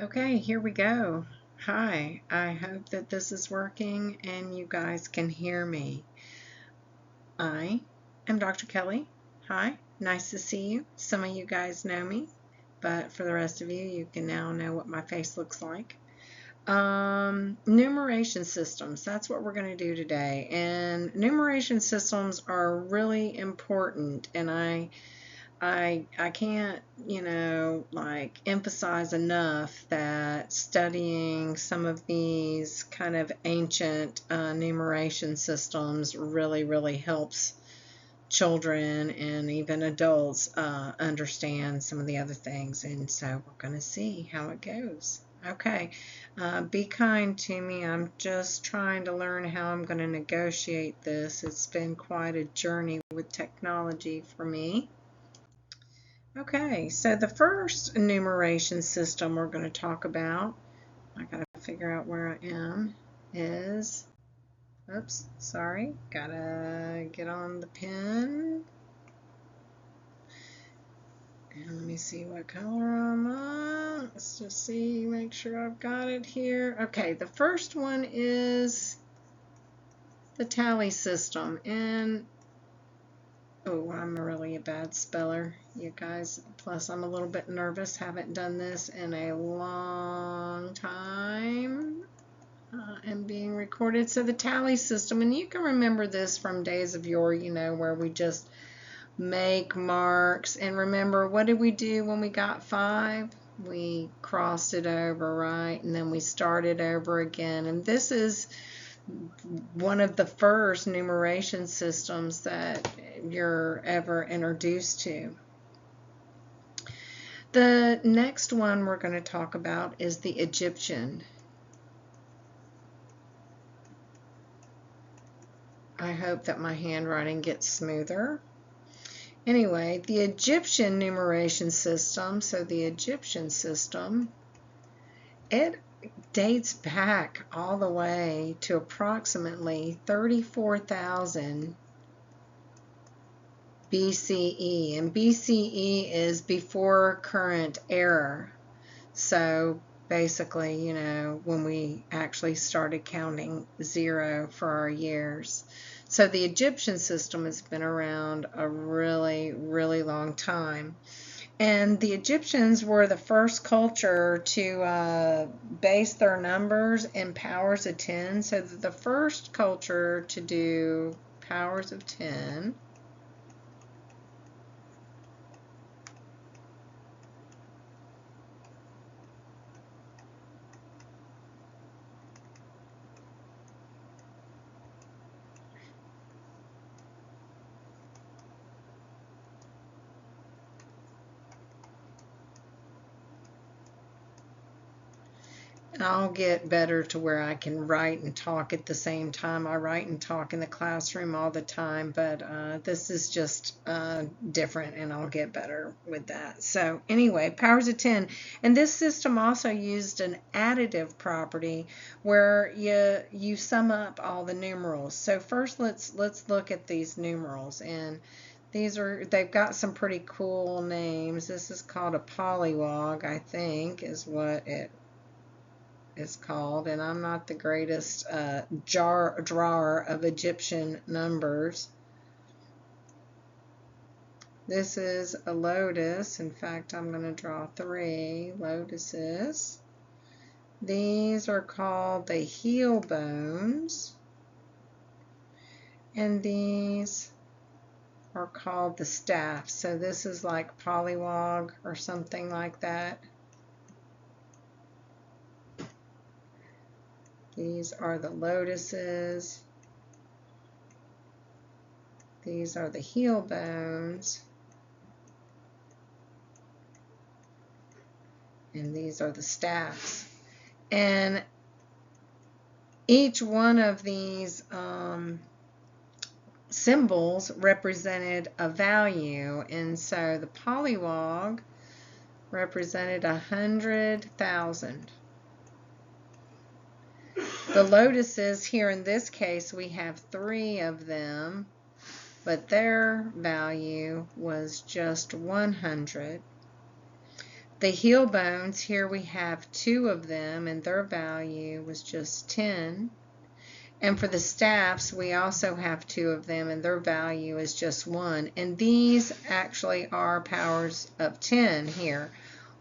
Okay, here we go. Hi, I hope that this is working and you guys can hear me. I am Dr. Kelly. Hi, nice to see you. Some of you guys know me, but for the rest of you, you can now know what my face looks like. Numeration systems, that's what we're going to do today. And numeration systems are really important, and I can't, emphasize enough that studying some of these kind of ancient numeration systems really helps children and even adults understand some of the other things. And so we're going to see how it goes. Okay, be kind to me. I'm just trying to learn how I'm going to negotiate this. It's been quite a journey with technology for me. Okay, so the first enumeration system we're going to talk about, I got to figure out where I am, is, oops, sorry, gotta get on the pen. And let me see what color I'm on. Let's just see, make sure I've got it here. Okay, the first one is the tally system. And oh, I'm really a bad speller, you guys. Plus, I'm a little bit nervous. Haven't done this in a long time. And being recorded. So the tally system, and you can remember this from days of yore, where we just make marks. And remember, what did we do when we got 5? We crossed it over, right? And then we started over again. And this is one of the first numeration systems that you're ever introduced to. The next one we're going to talk about is the Egyptian. I hope that my handwriting gets smoother. Anyway, the Egyptian numeration system, so the Egyptian system, it dates back all the way to approximately 34,000 BCE, and BCE is before current era. So basically, when we actually started counting 0 for our years. So the Egyptian system has been around a really long time. And the Egyptians were the first culture to base their numbers in powers of 10. So the first culture to do powers of 10. I'll get better to where I can write and talk at the same time. I write and talk in the classroom all the time, but this is just different, and I'll get better with that. So anyway, powers of 10. And this system also used an additive property where you sum up all the numerals. So first let's look at these numerals, and they've got some pretty cool names. This is called a polywog, I think, is what it is called, and I'm not the greatest drawer of Egyptian numbers. This is a lotus. In fact, I'm going to draw 3 lotuses. These are called the heel bones, and these are called the staffs. So this is like polywog or something like that. These are the lotuses. These are the heel bones. And these are the staffs. And each one of these symbols represented a value. And so the polywog represented 100,000. The lotuses, here in this case, we have 3 of them, but their value was just 100. The heel bones, here we have 2 of them, and their value was just 10. And for the staffs, we also have 2 of them, and their value is just 1. And these actually are powers of 10 here.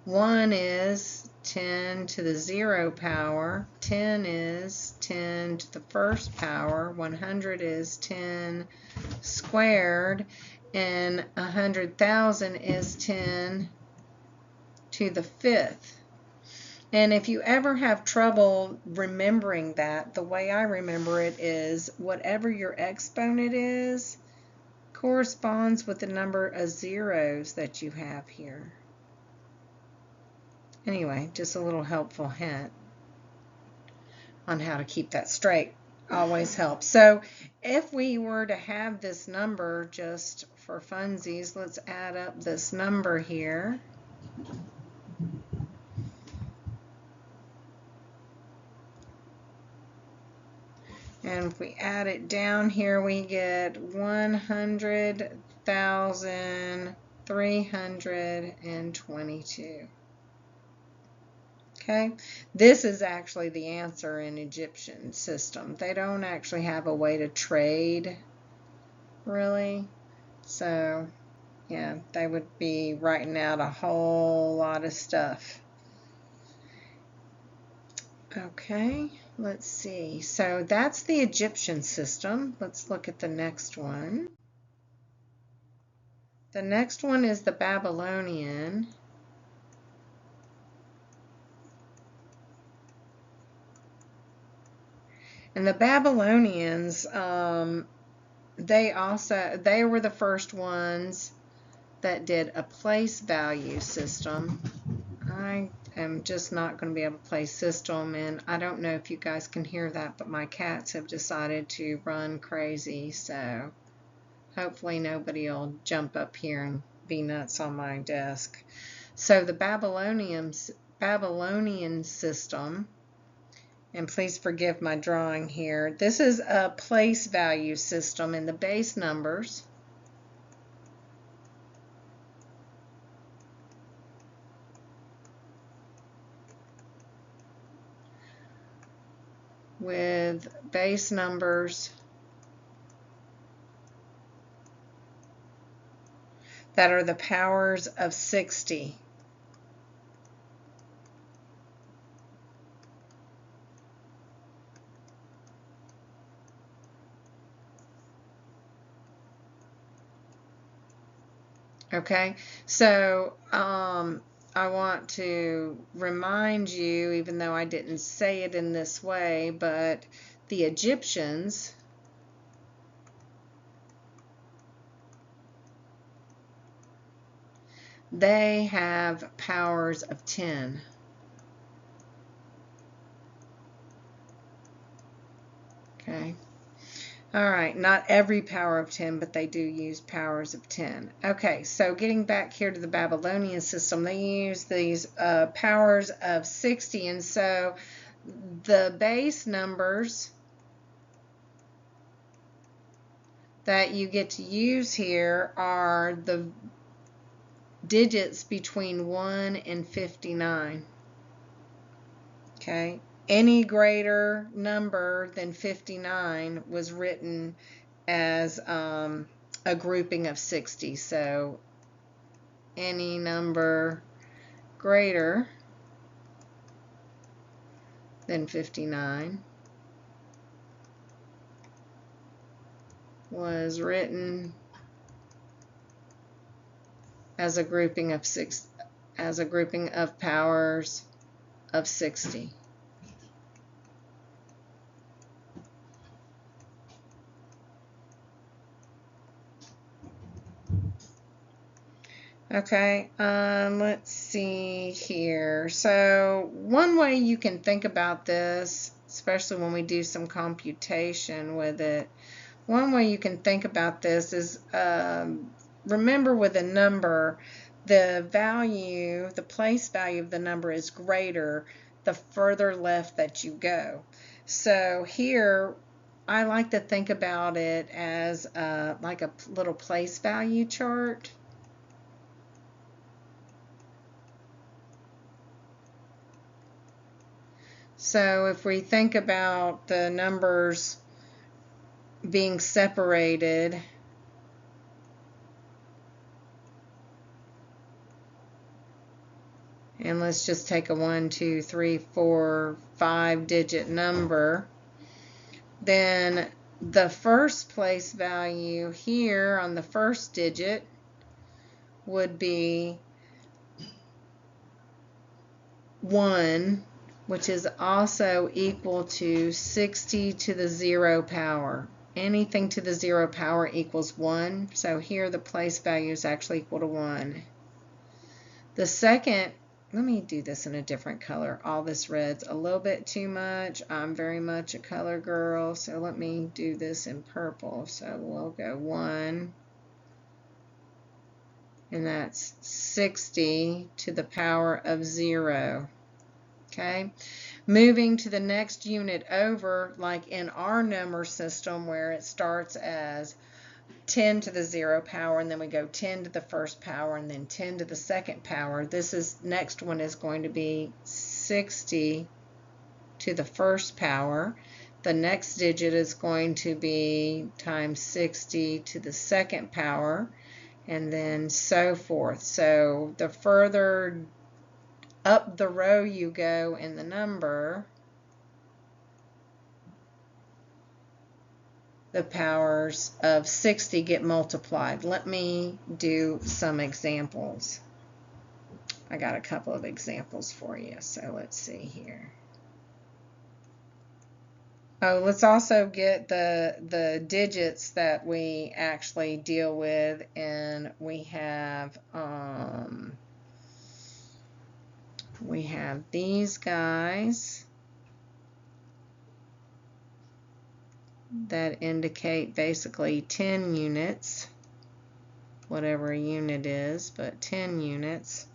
1 is 10 to the 0 power, 10 is 10 to the first power, 100 is 10 squared, and 100,000 is 10 to the 5th. And if you ever have trouble remembering that, the way I remember it is whatever your exponent is corresponds with the number of zeros that you have here. Anyway, just a little helpful hint on how to keep that straight. Always helps. So if we were to have this number just for funsies, let's add up this number here. And if we add it down here, we get 100,322. Okay, this is actually the answer in Egyptian system. They don't actually have a way to trade, really. So, yeah, they would be writing out a whole lot of stuff. Okay, let's see. So that's the Egyptian system. Let's look at the next one. The next one is the Babylonian. And the Babylonians, they were the first ones that did a place value system. I am just not going to be able to play system, and I don't know if you guys can hear that, but my cats have decided to run crazy, so hopefully nobody will jump up here and be nuts on my desk. So the Babylonian system, and please forgive my drawing here, this is a place value system, and the base numbers with base numbers that are the powers of 60. Okay, so I want to remind you, even though I didn't say it in this way, but the Egyptians they have powers of 10. Okay. All right, not every power of 10, but they do use powers of 10. Okay, so getting back here to the Babylonian system, they use these powers of 60, and so the base numbers that you get to use here are the digits between 1 and 59. Okay. Any greater number than 59 was written as a grouping of 60. So any number greater than 59 was written as a grouping of powers of 60. Okay, let's see here. So one way you can think about this, especially when we do some computation with it, one way you can think about this is remember with a number, the value, the place value of the number is greater the further left that you go. So here, I like to think about it as like a little place value chart. So if we think about the numbers being separated, and let's just take a 1, 2, 3, 4, 5-digit number, then the first place value here on the first digit would be 1, which is also equal to 60 to the 0 power. Anything to the 0 power equals 1. So here the place value is actually equal to 1. The second, let me do this in a different color. All this red's a little bit too much. I'm very much a color girl, so let me do this in purple. So we'll go 1, and that's 60 to the power of 0. Okay, moving to the next unit over, like in our number system where it starts as 10 to the 0 power, and then we go 10 to the first power, and then 10 to the second power. Next one is going to be 60 to the first power. The next digit is going to be times 60 to the second power, and then so forth. So the further up the row you go in the number, the powers of 60 get multiplied. Let me do some examples. I got a couple of examples for you, so let's see here. Oh, let's also get the digits that we actually deal with, and we have these guys that indicate basically 10 units, whatever a unit is, but 10 units.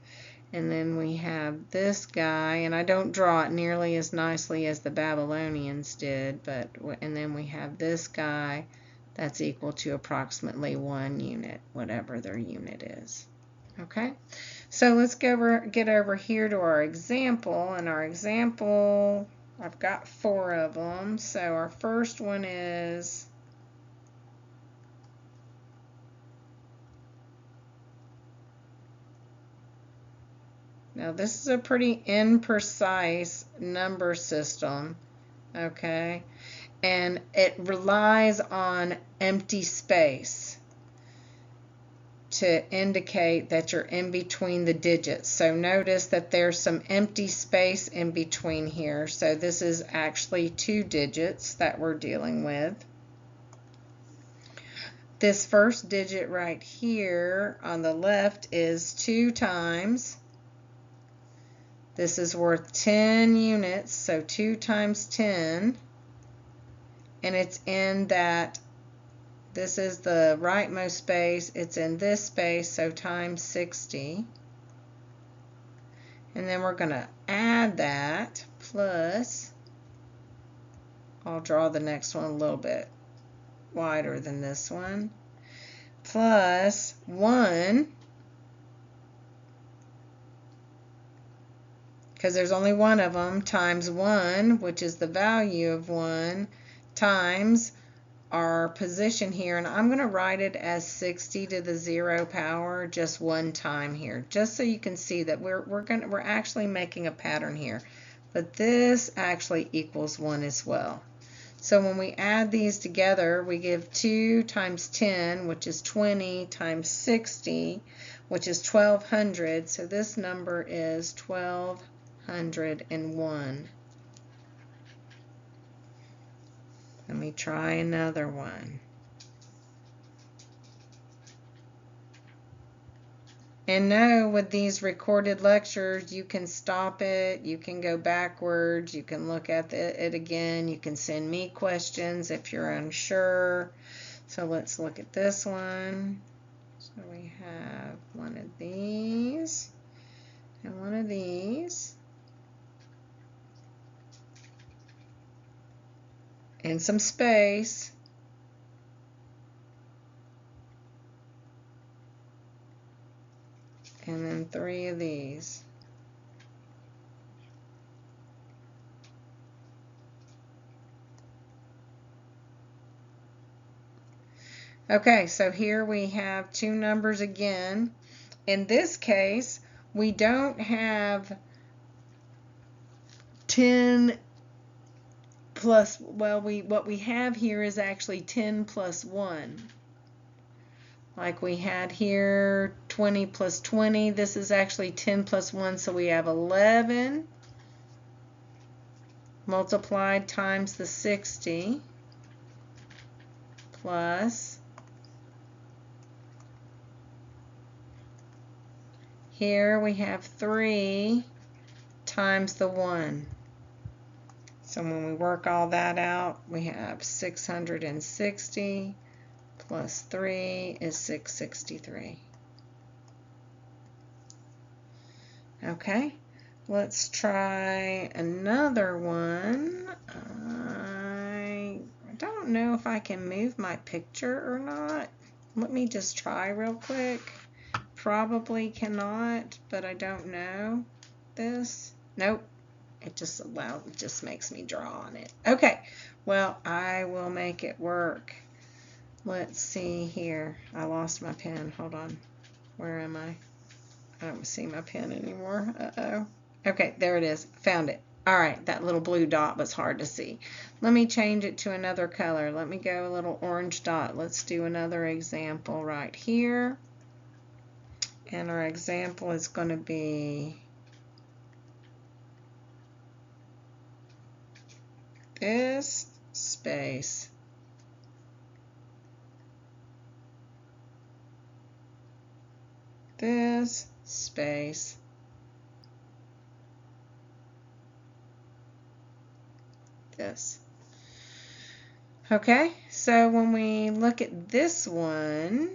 And then we have this guy, and I don't draw it nearly as nicely as the Babylonians did, and then we have this guy that's equal to approximately 1 unit, whatever their unit is. Okay, so let's get over here to our example, and our example, I've got 4 of them. So our first one is now this is a pretty imprecise number system, okay, and it relies on empty space to indicate that you're in between the digits. So notice that there's some empty space in between here. So this is actually 2 digits that we're dealing with. This first digit right here on the left is 2 times. This is worth 10 units, so 2 times 10. And it's in that, this is the rightmost space, it's in this space, so times 60. And then we're going to add that plus, I'll draw the next one a little bit wider than this one, plus 1, because there's only one of them, times 1, which is the value of 1, times our position here, and I'm going to write it as 60 to the 0 power just one time here, just so you can see that we're actually making a pattern here. But this actually equals 1 as well. So when we add these together, we give 2 times 10, which is 20, times 60, which is 1200. So this number is 1201. Let me try another one. And know with these recorded lectures, you can stop it, you can go backwards, you can look at it again, you can send me questions if you're unsure. So let's look at this one. So we have one of these and one of these. And some space. And then 3 of these. Okay, so here we have two numbers again. In this case, we don't have 10 plus, well, what we have here is actually 10 plus 1. Like we had here 20 plus 20. This is actually 10 plus 1, so we have 11 multiplied times the 60 plus, here we have 3 times the 1. So when we work all that out, we have 660 plus 3 is 663. Okay, let's try another one. I don't know if I can move my picture or not. Let me just try real quick. Probably cannot, but I don't know this. Nope. It just makes me draw on it. Okay, well, I will make it work. Let's see here. I lost my pen. Hold on. Where am I? I don't see my pen anymore. Uh-oh. Okay, there it is. Found it. All right, that little blue dot was hard to see. Let me change it to another color. Let me go a little orange dot. Let's do another example right here. And our example is going to be this space this space this. Okay, so when we look at this one,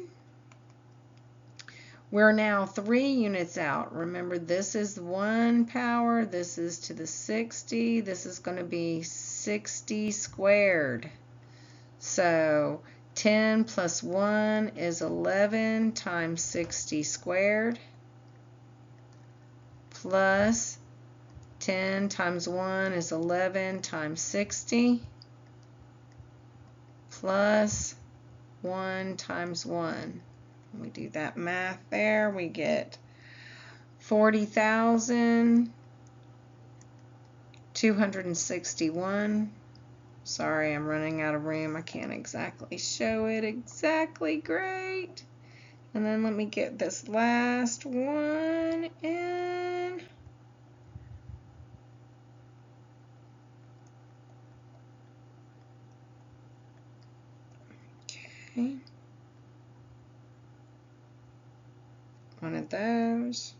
we're now 3 units out. Remember, this is 1 power, this is to the 60, this is going to be 60 squared. So 10 plus 1 is 11 times 60 squared plus 10 times 1 is 11 times 60 plus 1 times 1. We do that math there, we get 40,261. Sorry, I'm running out of room. I can't exactly show it exactly great. And then let me get this last one in. Okay. One of those.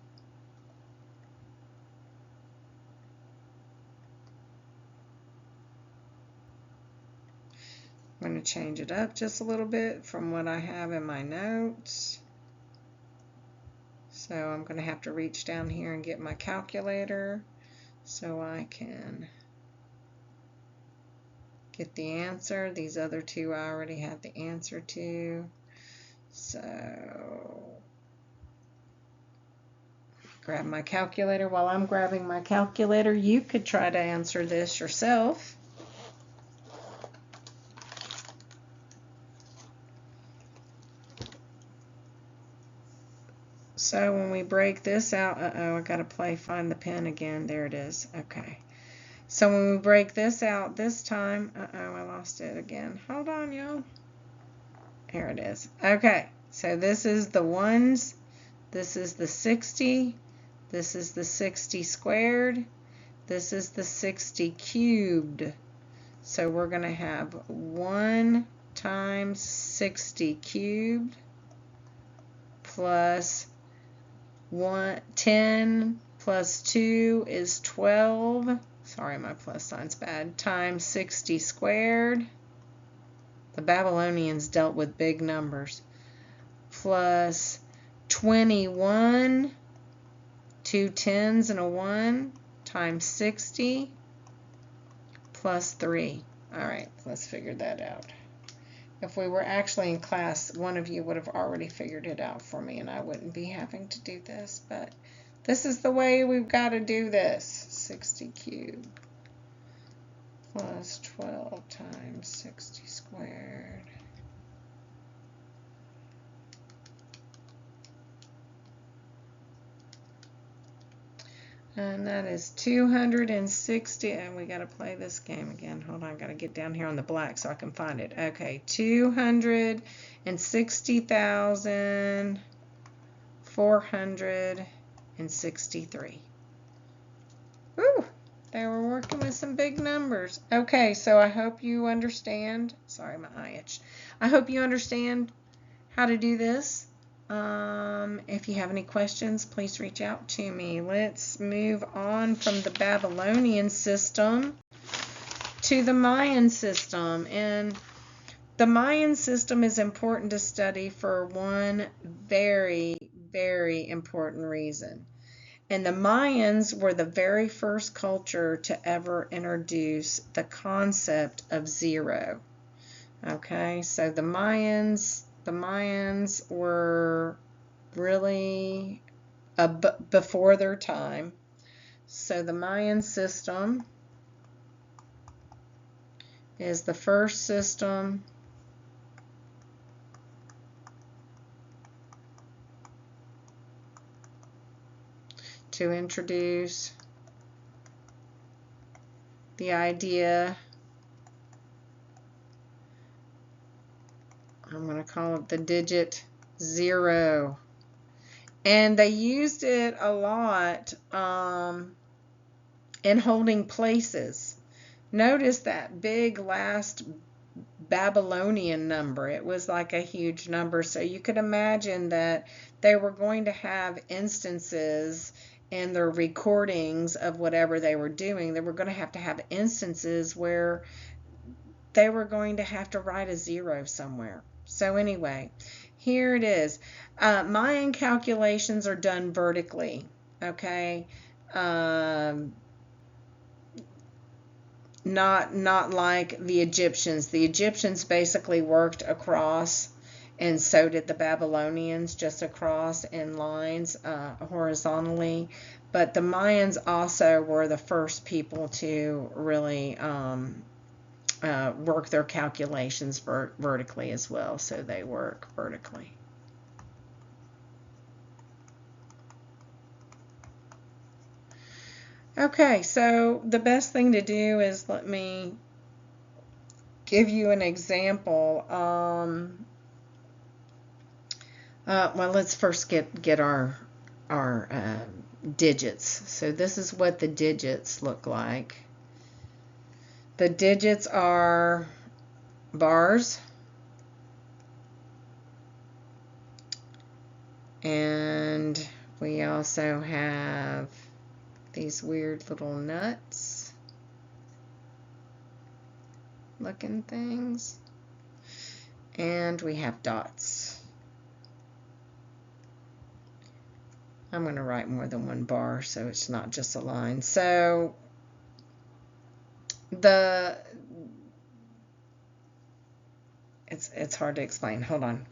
I'm going to change it up just a little bit from what I have in my notes. So I'm going to have to reach down here and get my calculator so I can get the answer. These other two I already have the answer to. So grab my calculator. While I'm grabbing my calculator, you could try to answer this yourself. So when we break this out, I gotta find the pen again. There it is. Okay. So when we break this out this time, I lost it again. Hold on, y'all. Here it is. Okay. So this is the ones. This is the 60. This is the 60 squared. This is the 60 cubed. So we're going to have 1 times 60 cubed plus 10 plus 2 is 12. Sorry, my plus sign's bad. Times 60 squared. The Babylonians dealt with big numbers. Plus 21, 2 10s and a 1, times 60, plus 3. All right, let's figure that out. If we were actually in class, one of you would have already figured it out for me, and I wouldn't be having to do this, but this is the way we've got to do this. 60 cubed plus 12 times 60 squared And that is 260. And we got to play this game again. Hold on, got to get down here on the black so I can find it. Okay, 260,463. Woo! They were working with some big numbers. Okay, so I hope you understand. Sorry, my eye itched. I hope you understand how to do this. If you have any questions, please reach out to me. Let's move on from the Babylonian system to the Mayan system. And the Mayan system is important to study for one very, very important reason. And the Mayans were the very first culture to ever introduce the concept of zero. Okay, so the Mayans were really before their time. So the Mayan system is the first system to introduce the idea, I'm going to call it the digit 0. And they used it a lot in holding places. Notice that big last Babylonian number. It was like a huge number. So you could imagine that they were going to have instances in their recordings of whatever they were doing. They were going to have instances where they were going to have to write a 0 somewhere. So anyway, here it is. Mayan calculations are done vertically, okay? Not like the Egyptians. The Egyptians basically worked across, and so did the Babylonians, just across in lines horizontally. But the Mayans also were the first people to really work their calculations vertically as well. So they work vertically. Okay, so the best thing to do is let me give you an example. Well, let's first get our digits. So this is what the digits look like. The digits are bars, and we also have these weird little nuts looking things, and we have dots. I'm going to write more than one bar so it's not just a line. So it's hard to explain. Hold on.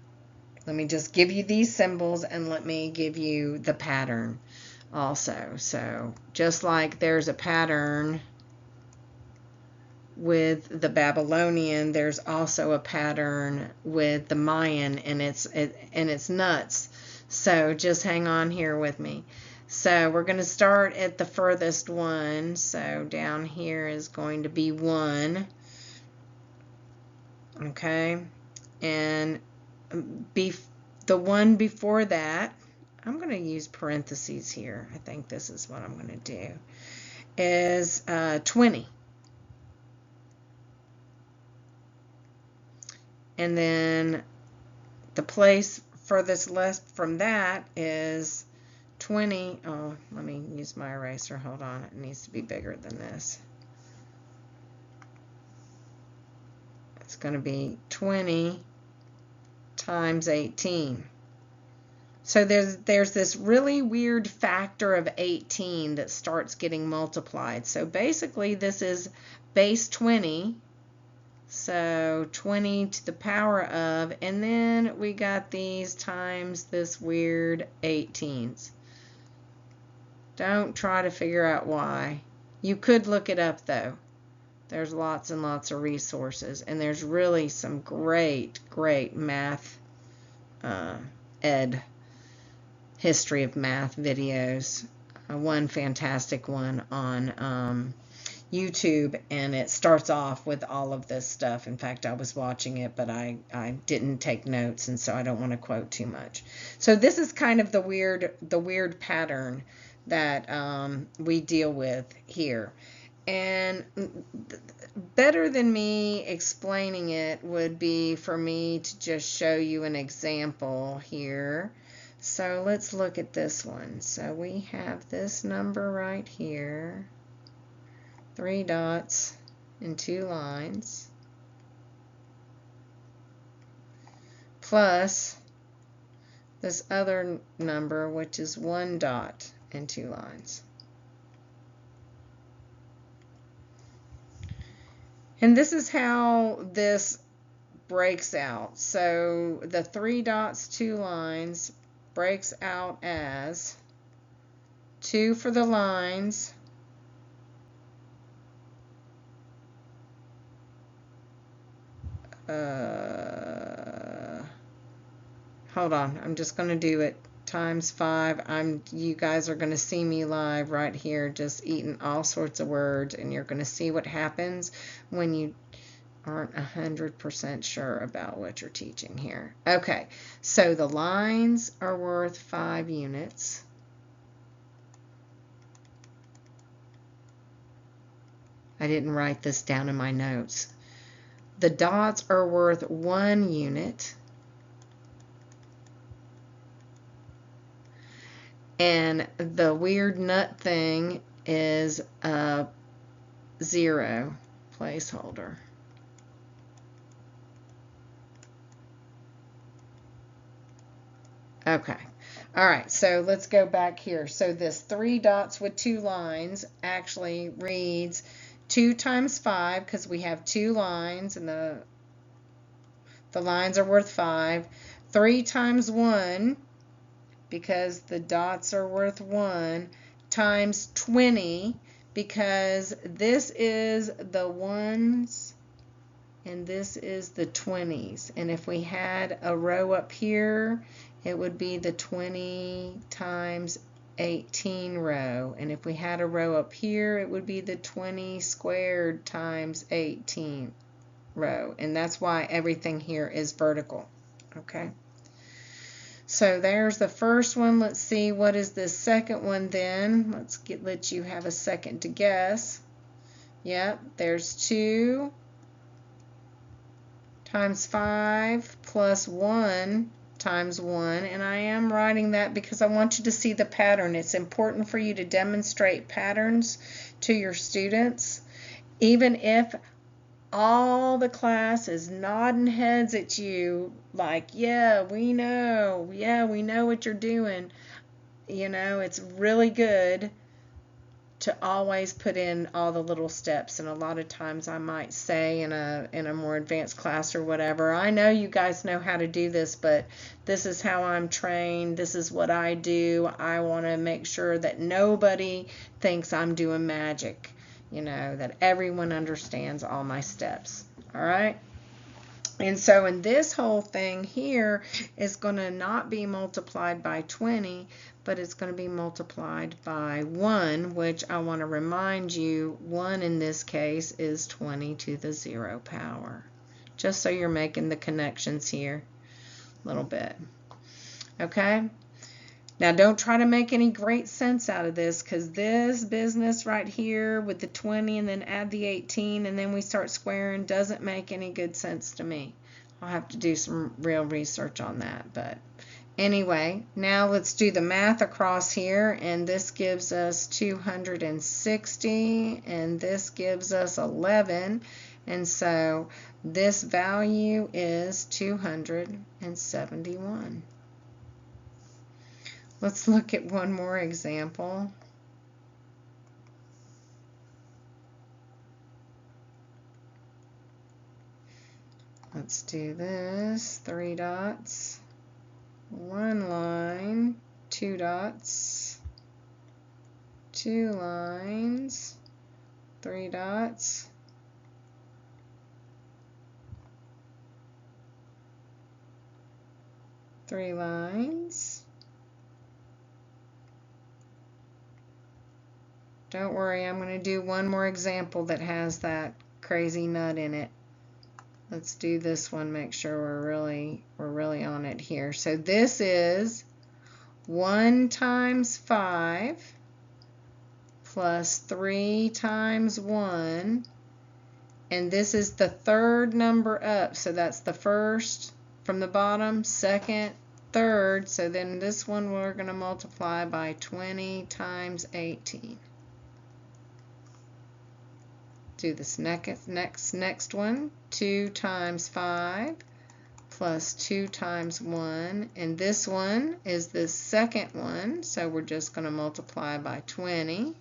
Let me just give you these symbols and let me give you the pattern also. So just like there's a pattern with the Babylonian, there's also a pattern with the Mayan, and it's nuts. So just hang on here with me. So we're going to start at the furthest one. So down here is going to be 1. Okay. And the one before that, I'm going to use parentheses here. I think this is what I'm going to do, is 20. And then the place furthest left from that is 20. Oh, let me use my eraser. Hold on. It needs to be bigger than this. It's going to be 20 times 18. So there's this really weird factor of 18 that starts getting multiplied. So basically this is base 20. So 20 to the power of, and then we got these times this weird 18s. Don't try to figure out why. You could look it up though. There's lots and lots of resources, and there's really some great math, history of math videos one fantastic one on YouTube, and it starts off with all of this stuff. In fact, I was watching it, but I didn't take notes, and so I don't want to quote too much. So this is kind of the weird pattern that we deal with here. And better than me explaining it would be for me to just show you an example here. So let's look at this one. So we have this number right here, 3 dots and 2 lines, plus this other number, which is 1 dot and 2 lines. And this is how this breaks out. So the 3 dots, 2 lines breaks out as 2 for the lines, hold on, I'm just going to do it times 5. You guys are going to see me live right here just eating all sorts of words, and you're going to see what happens when you aren't 100% sure about what you're teaching here. Okay, so the lines are worth 5 units. I didn't write this down in my notes. The dots are worth 1 unit. And the weird nut thing is a 0 placeholder. Okay. All right, so let's go back here. So this 3 dots with 2 lines actually reads 2 times 5, because we have 2 lines and the lines are worth 5. 3 times 1, because the dots are worth 1, times 20, because this is the 1s and this is the 20s. And if we had a row up here, it would be the 20 times 18 row. And if we had a row up here, it would be the 20 squared times 18 row. And that's why everything here is vertical. Okay. So there's the first one. Let's see, what is this second one then? Let you have a second to guess. Yep, there's 2 times 5 plus 1 times 1, and I am writing that because I want you to see the pattern. It's important for you to demonstrate patterns to your students, even if all the class is nodding heads at you like, yeah, we know what you're doing. You know, it's really good to always put in all the little steps. And a lot of times I might say in a more advanced class or whatever, I know you guys know how to do this, but this is how I'm trained, this is what I do. I want to make sure that nobody thinks I'm doing magic. You know, that everyone understands all my steps. All right. And so in this whole thing here is going to not be multiplied by 20, but it's going to be multiplied by 1, which I want to remind you, 1 in this case is 20 to the 0 power. Just so you're making the connections here a little bit. Okay? Now, don't try to make any great sense out of this, because this business right here with the 20 and then add the 18 and then we start squaring doesn't make any good sense to me. I'll have to do some real research on that. But anyway, now let's do the math across here, and this gives us 260 and this gives us 11, and so this value is 271. Let's look at one more example. Let's do this. 3 dots, 1 line, 2 dots, 2 lines, 3 dots, 3 lines, Don't worry, I'm going to do one more example that has that crazy nut in it. Let's do this one, make sure we're really on it here. So this is 1 times 5 plus 3 times 1, and this is the third number up, so that's the first from the bottom, second, third, so then this one we're going to multiply by 20 times 18. Do this next one, 2 times 5 plus 2 times 1, and this one is the second one, so we're just going to multiply by 20.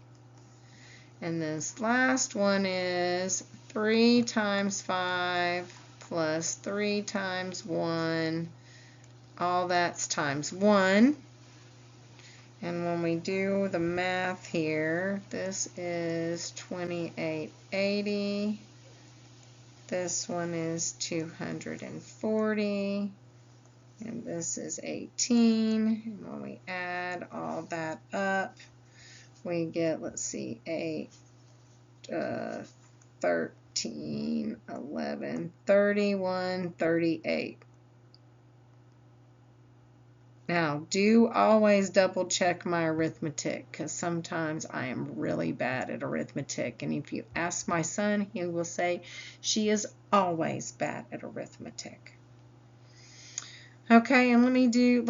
And this last one is 3 times 5 plus 3 times 1, all that's times 1. And when we do the math here, this is 2880. This one is 240. And this is 18. And when we add all that up, we get, let's see, 8, 13, 11, 31, 38. Now, do always double check my arithmetic, because sometimes I am really bad at arithmetic. And if you ask my son, he will say she is always bad at arithmetic. Okay, and let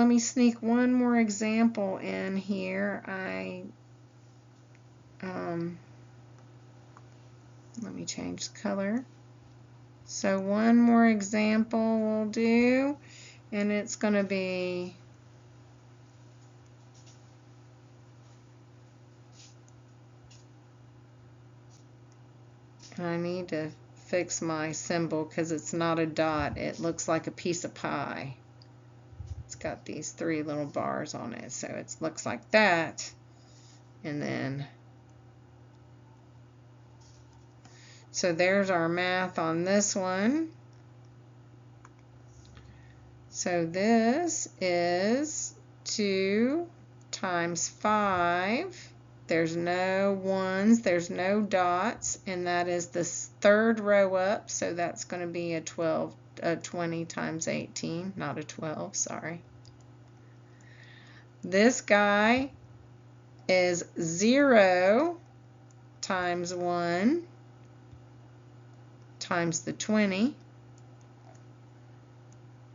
me sneak one more example in here. Let me change the color. So one more example we'll do, and it's going to be I need to fix my symbol because it's not a dot. It looks like a piece of pie. It's got these 3 little bars on it, so it looks like that. And then, so there's our math on this one. So this is 2 times 5. There's no ones, there's no dots, and that is the third row up, so that's going to be a 20 times 18, not a 12, sorry. This guy is 0 times 1 times the 20,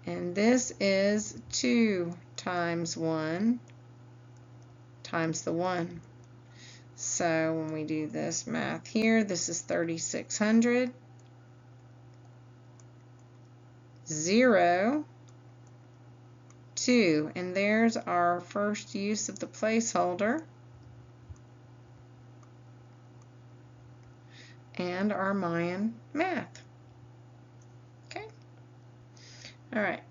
and this is 2 times 1 times the 1. So when we do this math here, this is 3600, 0, 2, and there's our first use of the placeholder and our Mayan math. Okay. All right.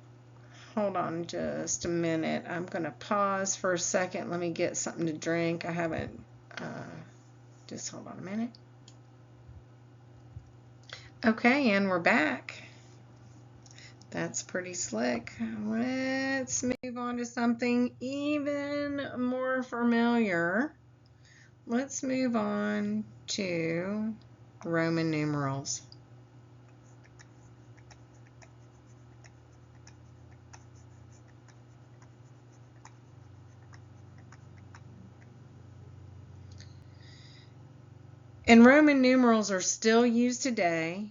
Hold on just a minute. I'm going to pause for a second. Let me get something to drink. I haven't just hold on a minute. Okay, and we're back. That's pretty slick. Let's move on to something even more familiar. Let's move on to Roman numerals. And Roman numerals are still used today.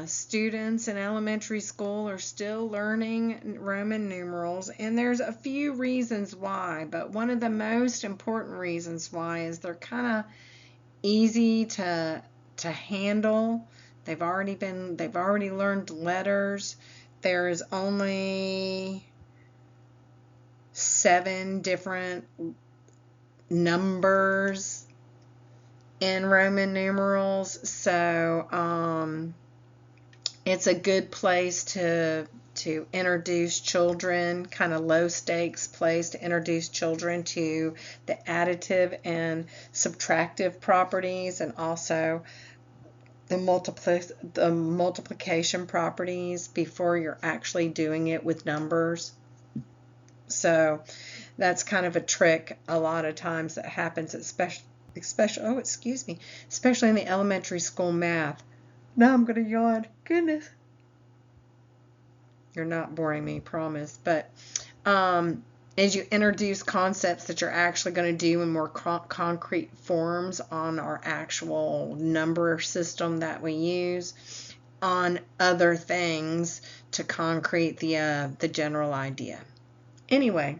Students in elementary school are still learning Roman numerals, and there's a few reasons why, but one of the most important reasons why is they're kind of easy to handle. They've already learned letters. There's only 7 different numbers in Roman numerals, so it's a good place to introduce children, kind of low stakes place to introduce children to the additive and subtractive properties, and also the multiplication properties before you're actually doing it with numbers. So that's kind of a trick a lot of times that happens, especially in the elementary school math. Now I'm going to yawn. Goodness. You're not boring me, promise. But as you introduce concepts that you're actually going to do in more concrete forms on our actual number system that we use, on other things to concrete the general idea. Anyway,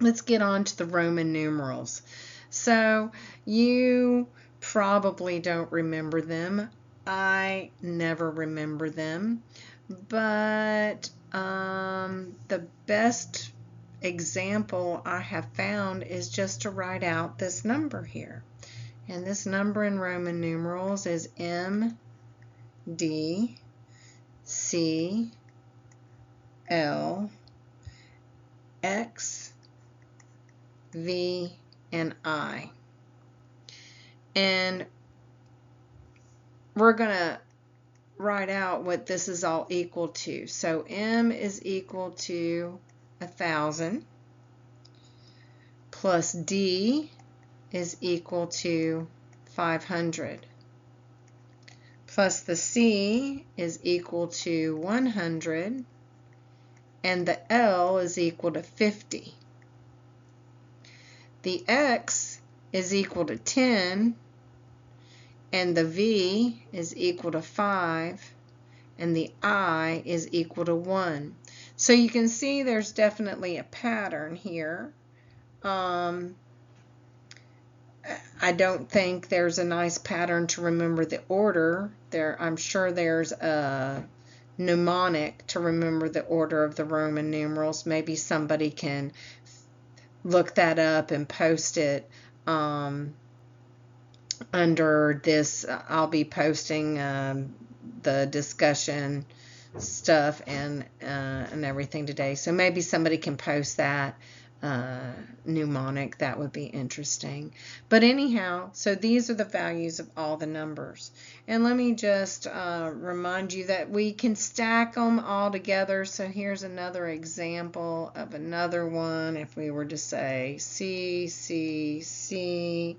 let's get on to the Roman numerals. So you probably don't remember them. I never remember them, but the best example I have found is just to write out this number here. And this number in Roman numerals is M, D, C, L, X, V, and I. And we're going to write out what this is all equal to. So M is equal to 1,000 plus D is equal to 500 plus the C is equal to 100 and the L is equal to 50. The X is equal to 10 and the V is equal to 5 and the I is equal to 1. So you can see there's definitely a pattern here. I don't think there's a nice pattern to remember the order. I'm sure there's a mnemonic to remember the order of the Roman numerals. Maybe somebody can look that up and post it under this. I'll be posting the discussion stuff and everything today, so maybe somebody can post that mnemonic. That would be interesting. But anyhow, so these are the values of all the numbers, and let me just remind you that we can stack them all together. So here's another example of another one. If we were to say C, C, C,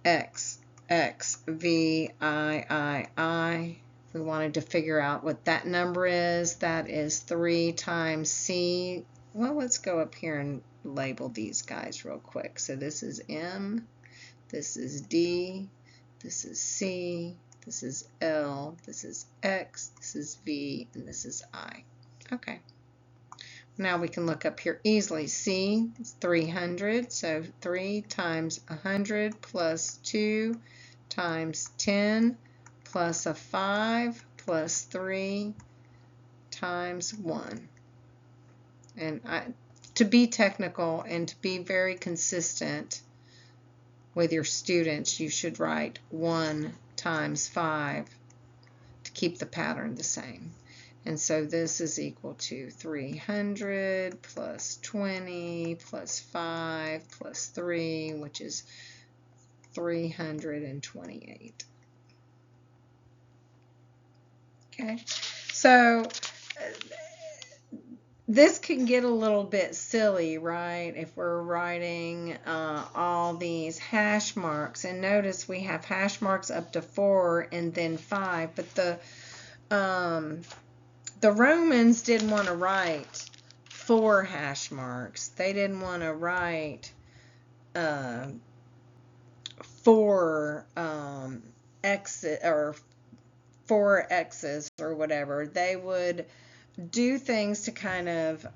X, X, V, I. If we wanted to figure out what that number is, that is 3 times C. Well, let's go up here and label these guys real quick. So this is M, this is D, this is C, this is L, this is X, this is V, and this is I. Okay. Now we can look up here easily. C is 300, so 3 times 100 plus 2 times 10 plus a 5 plus 3 times 1. And to be technical and to be very consistent with your students, you should write 1 times 5 to keep the pattern the same. And so this is equal to 300 plus 20 plus 5 plus 3, which is 328. Okay, so this can get a little bit silly, right? If we're writing all these hash marks, and notice we have hash marks up to 4 and then 5, but the Romans didn't want to write 4 hash marks. They didn't want to write 4 X's or 4 X's or whatever. They would do things to kind of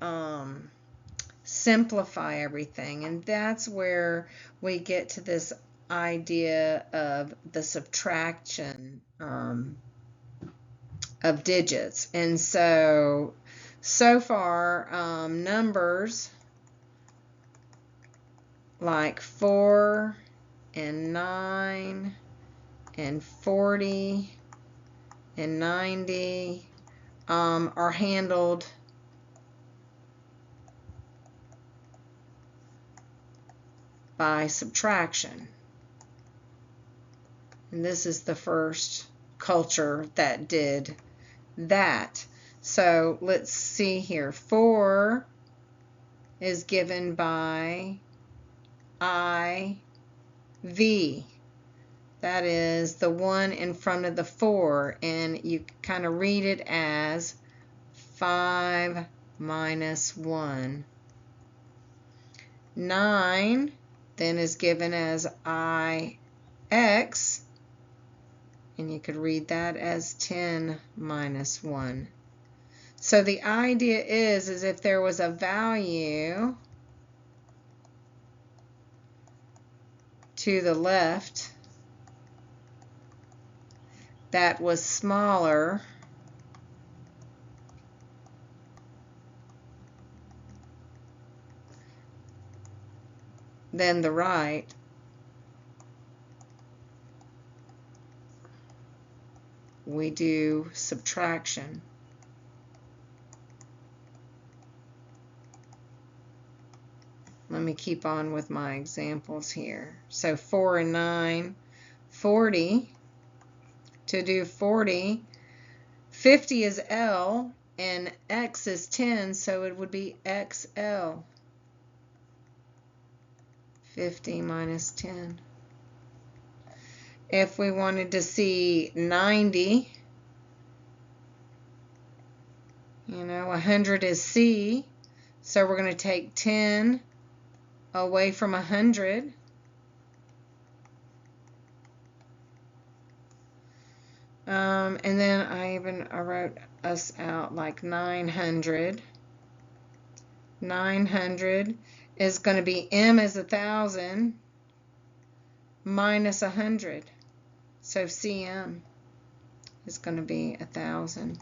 simplify everything, and that's where we get to this idea of the subtraction of digits. And so far numbers like 4 and 9 and 40 and 90 are handled by subtraction. And this is the first culture that did that. So let's see here. 4 is given by I V. That is the 1 in front of the 4, and you kind of read it as 5 minus 1. 9 then is given as IX, and you could read that as 10 minus 1. So the idea is if there was a value to the left that was smaller than the right, we do subtraction. Let me keep on with my examples here. So 4 and 9, 40. To do 40, 50 is L and X is 10, so it would be XL. 50 minus 10. If we wanted to see 90, 100 is C, so we're going to take 10 away from 100. And then I wrote us out like 900. 900 is going to be M is 1,000 minus 100. So CM is going to be 1,000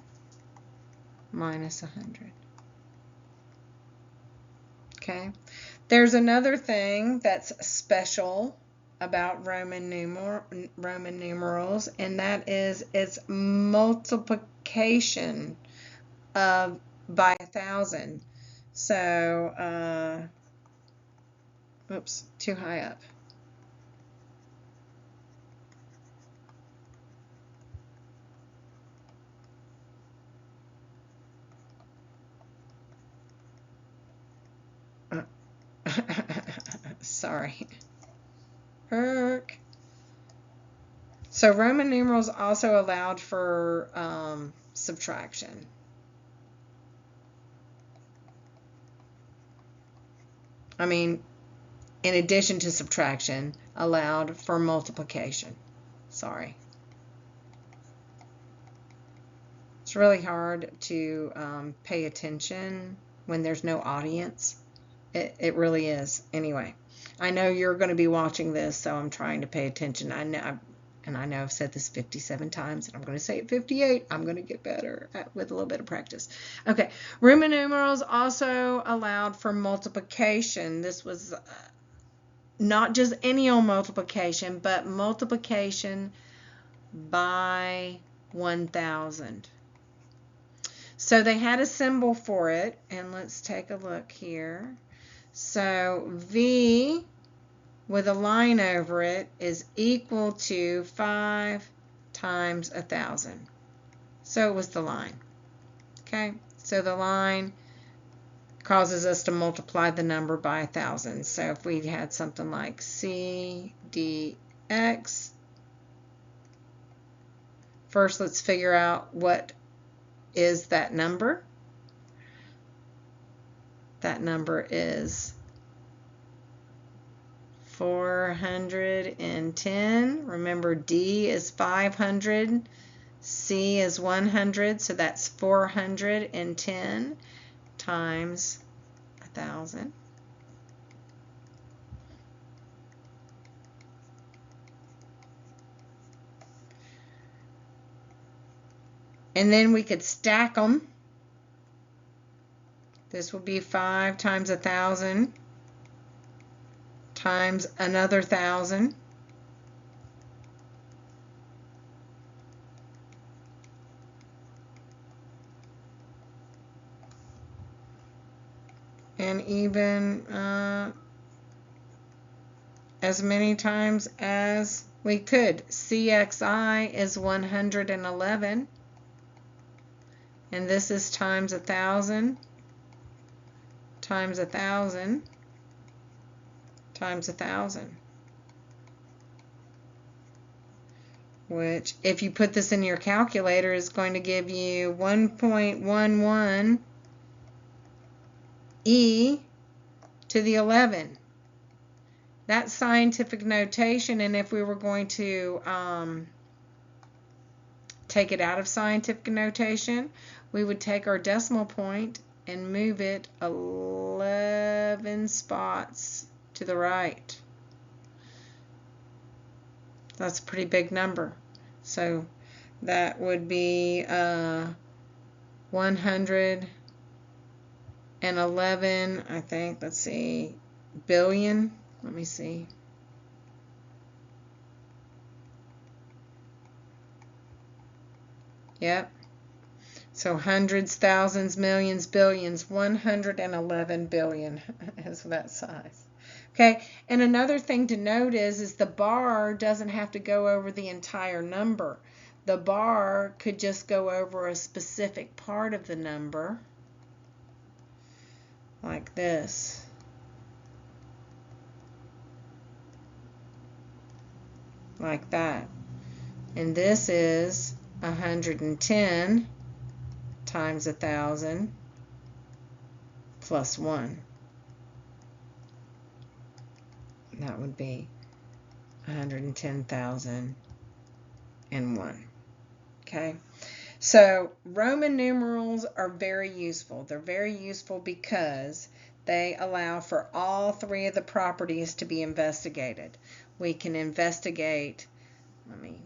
minus 100. Okay. There's another thing that's special about Roman numerals, and that is its multiplication by 1,000. So, oops, too high up. Sorry. So Roman numerals also allowed for subtraction. I mean, in addition to subtraction, allowed for multiplication. Sorry. It's really hard to pay attention when there's no audience. It really is. Anyway, I know you're going to be watching this, so I'm trying to pay attention. I know I've said this 57 times, and I'm going to say it 58. I'm going to get better with a little bit of practice. Okay, Roman numerals also allowed for multiplication. This was not just any old multiplication, but multiplication by 1,000. So they had a symbol for it, and let's take a look here. So V with a line over it is equal to 5 times 1,000. So it was the line. Okay, so the line causes us to multiply the number by 1,000. So if we had something like CDX, first let's figure out what is that number. That number is 410. Remember, D is 500, C is 100, so that's 410 times 1,000. And then we could stack them. This will be 5 times 1,000 times another 1,000. And even as many times as we could. CXI is 111. And this is times 1,000 times 1,000 times 1,000. which if you put this in your calculator is going to give you 1.11 e to the 11. That's scientific notation, and if we were going to take it out of scientific notation, we would take our decimal point and move it 11 spots to the right. That's a pretty big number. So that would be 111, I think, let's see, billion. Let me see. Yep. So hundreds, thousands, millions, billions, 111 billion is that size. Okay, and another thing to note is the bar doesn't have to go over the entire number. The bar could just go over a specific part of the number, like this. Like that. And this is 110 times 1,000 plus 1. That would be 110,001. Okay, so Roman numerals are very useful. They're very useful because they allow for all three of the properties to be investigated. We can investigate, let me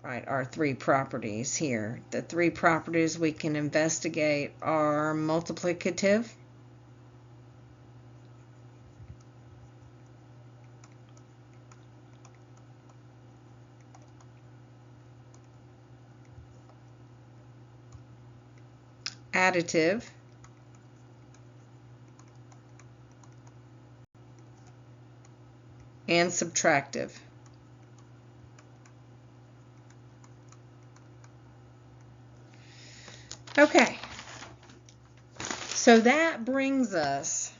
write our three properties here. The three properties we can investigate are multiplicative, additive, and subtractive. Okay, so that brings us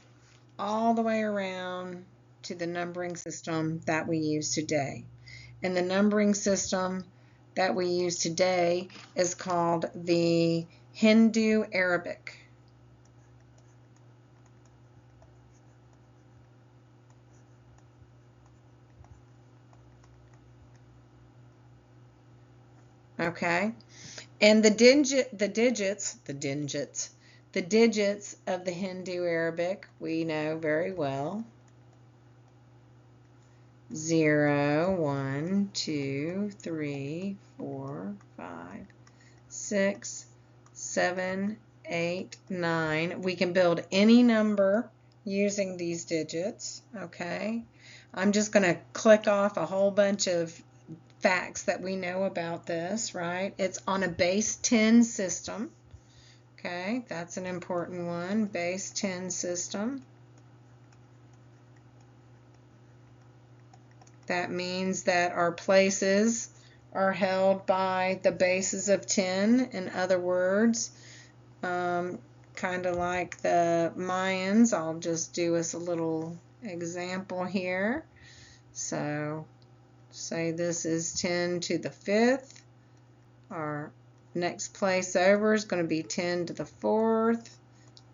all the way around to the numbering system that we use today. And the numbering system that we use today is called the Hindu Arabic. Okay, and the digits of the Hindu Arabic we know very well. 0, 1, 2, 3, 4, 5, 6, 7, 8, 9. We can build any number using these digits. Okay, I'm just going to click off a whole bunch of facts that we know about this, right? It's on a base 10 system. Okay, that's an important one, base 10 system. That means that our places are held by the bases of 10. In other words, kind of like the Mayans. I'll just do us a little example here. So say this is 10 to the 5th. Our next place over is going to be 10 to the 4th.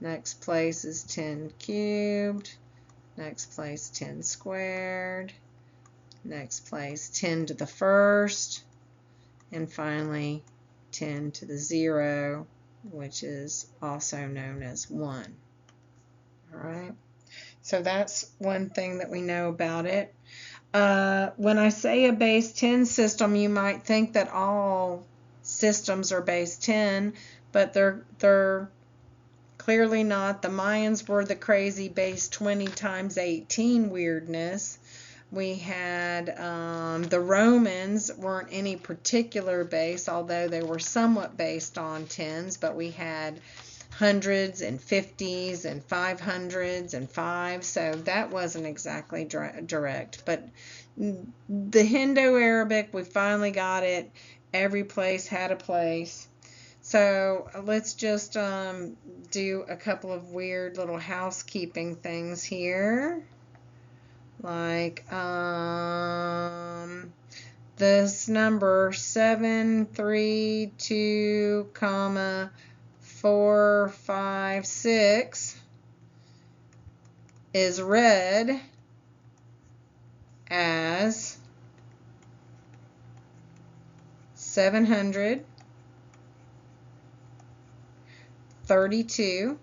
Next place is 10 cubed. Next place 10 squared. Next place 10 to the 1st. And finally 10 to the 0, which is also known as 1. All right. So that's one thing that we know about it. When I say a base 10 system, you might think that all systems are base 10, but they're clearly not. The Mayans were the crazy base 20 times 18 weirdness. We had the Romans weren't any particular base, although they were somewhat based on tens, but we had hundreds and 50s and 500s and 5s, so that wasn't exactly direct. But the Hindu Arabic, we finally got it. Every place had a place. So let's just do a couple of weird little housekeeping things here. Like the this number 732, 456 is read as 732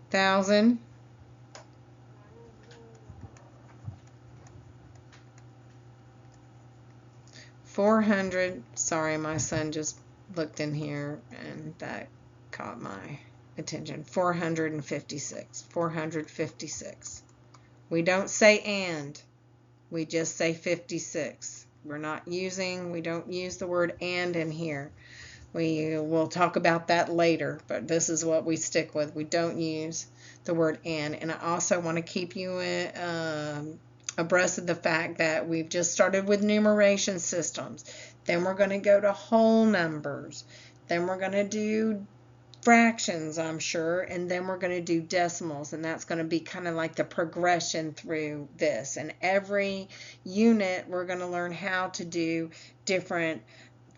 thousand 400. Sorry, my son just looked in here and that caught my attention. 456. 456. We don't say and. We just say 56. We don't use the word and in here. We will talk about that later, but this is what we stick with. We don't use the word and I also want to keep you abreast of the fact that we've just started with numeration systems. Then we're going to go to whole numbers. Then we're going to do fractions, I'm sure, and then we're going to do decimals, and that's going to be kind of like the progression through this. And every unit we're going to learn how to do different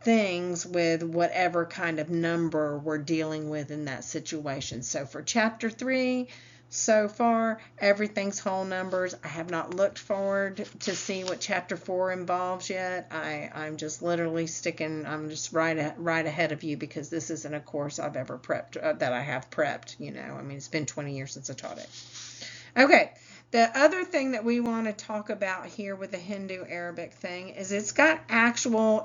things with whatever kind of number we're dealing with in that situation. So for chapter 3, so far everything's whole numbers. I have not looked forward to see what chapter 4 involves yet. I'm just literally I'm just right ahead of you because this isn't a course I've ever prepped, that I have prepped, I mean, it's been 20 years since I taught it. Okay, the other thing that we want to talk about here with the Hindu Arabic thing is it's got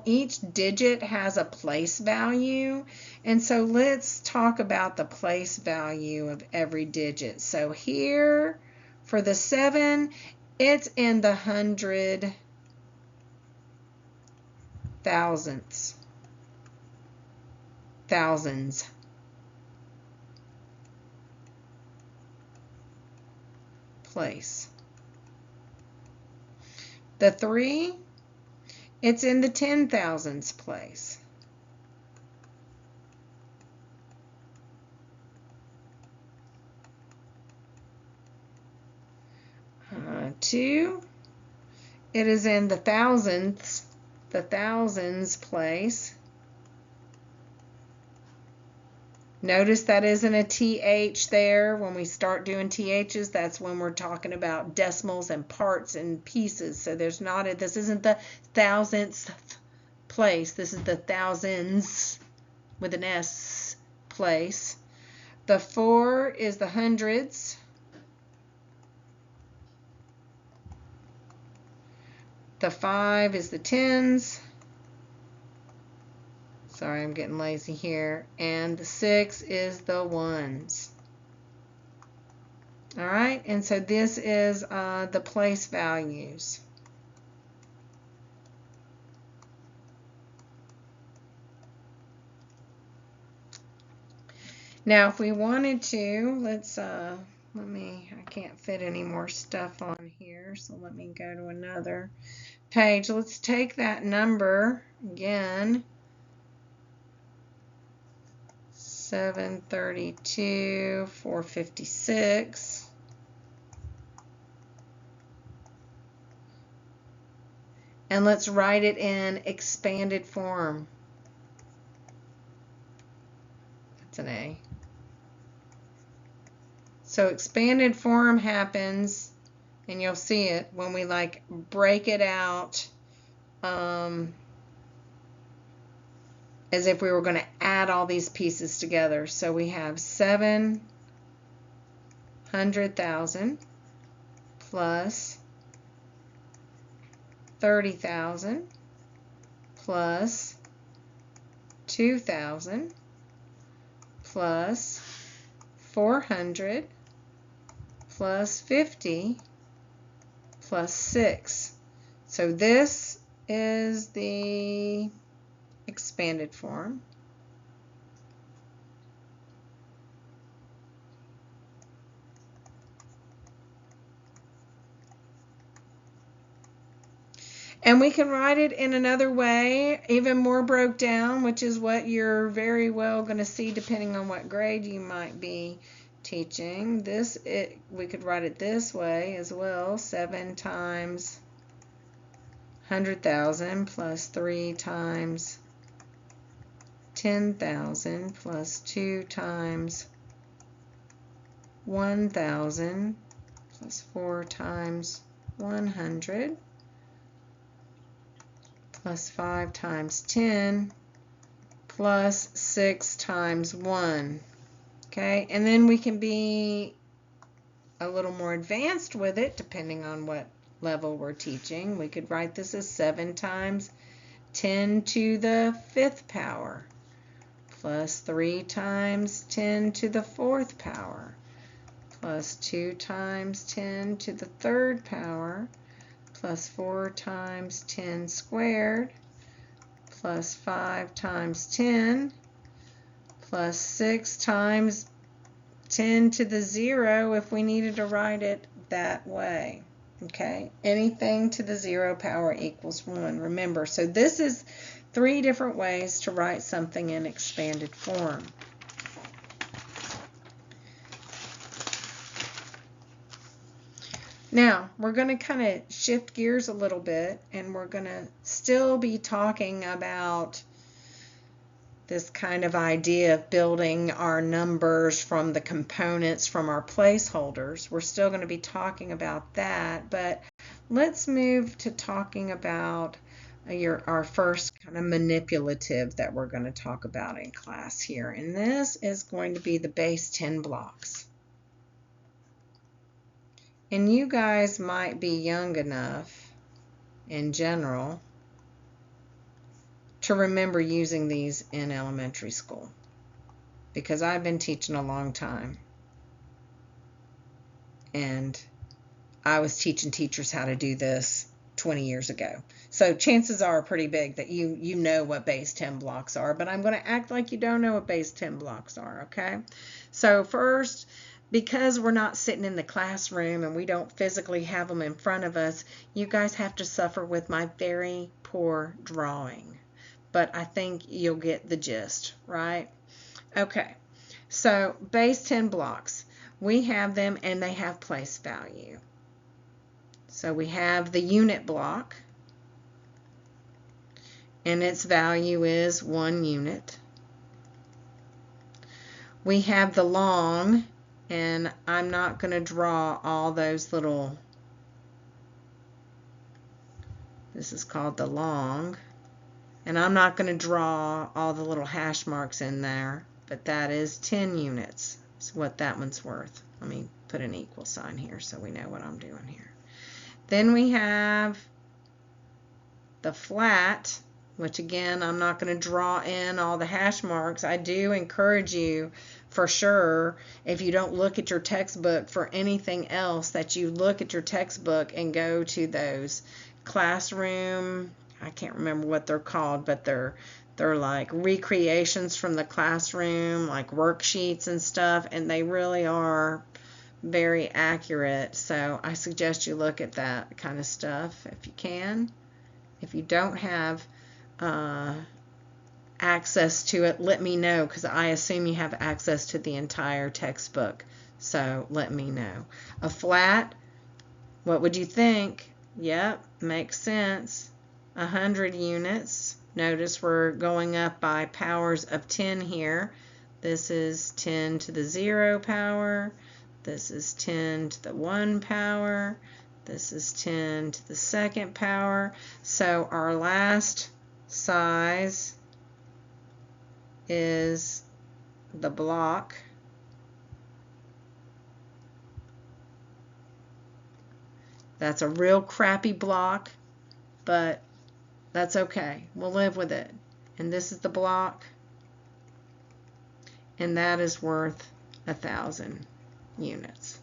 each digit has a place value. And so let's talk about the place value of every digit. So here for the 7, it's in the 100 thousands. Place. The 3, it's in the 10,000s place. Two, it is in the thousands place. Notice that isn't a TH there. When we start doing THs, that's when we're talking about decimals and parts and pieces. So this isn't the thousandth place. This is the thousands with an S place. The 4 is the hundreds. The 5 is the tens. Sorry, I'm getting lazy here. And the 6 is the ones. All right, and so this is the place values. Now, if we wanted to, let's I can't fit any more stuff on here, so let me go to another page. Let's take that number again. 732, 456. And let's write it in expanded form. That's an A. So expanded form happens, and you'll see it when we break it out as if we were going to add all these pieces together. So we have 700,000 plus 30,000 plus 2,000 plus 400 plus 50 plus 6. So this is the expanded form. And we can write it in another way, even more broke down, which is what you're very well going to see depending on what grade you might be teaching. We could write it this way as well. 7 times 100,000 plus 3 times 10,000 plus 2 times 1,000 plus 4 times 100 plus 5 times 10 plus 6 times 1. Okay, and then we can be a little more advanced with it depending on what level we're teaching. We could write this as 7 times 10 to the 5th power plus 3 times 10 to the 4th power plus 2 times 10 to the 3rd power plus 4 times 10 squared plus 5 times 10 plus 6 times 10 to the 0 if we needed to write it that way. Okay, anything to the 0 power equals 1. Remember, so this is 3 different ways to write something in expanded form. Now, we're going to kind of shift gears a little bit, and we're going to still be talking about this kind of idea of building our numbers from the components from our placeholders. We're still going to be talking about that, but let's move to talking about our first kind of manipulative that we're going to talk about in class here, and this is going to be the base 10 blocks. And you guys might be young enough in general to remember using these in elementary school, because I've been teaching a long time and I was teaching teachers how to do this 20 years ago. So chances are pretty big that you know what base 10 blocks are, but I'm going to act like you don't know what base 10 blocks are, okay? So first, because we're not sitting in the classroom and we don't physically have them in front of us, you guys have to suffer with my very poor drawing. But I think you'll get the gist, right? Okay, so base 10 blocks. We have them and they have place value. So we have the unit block, and its value is 1 unit. We have the long, and I'm not going to draw all those little, this is called the long, and I'm not going to draw all the little hash marks in there, but that is 10 units. That's what that one's worth. Let me put an equal sign here so we know what I'm doing here. Then we have the flat, which again, I'm not going to draw in all the hash marks. I do encourage you, for sure, if you don't look at your textbook for anything else, that you look at your textbook and go to those classroom, I can't remember what they're called, but they're like recreations from the classroom, like worksheets and stuff, and they really are very accurate. So I suggest you look at that kind of stuff if you can. If you don't have access to it, let me know, because I assume you have access to the entire textbook. So let me know. A flat, what would you think? Yep, makes sense. 100 units. Notice we're going up by powers of 10 here. This is 10 to the 0 power. This is 10 to the 1 power. This is 10 to the 2nd power. So our last size is the block. That's a real crappy block, but that's okay. We'll live with it. And this is the block, and that is worth 1,000 units,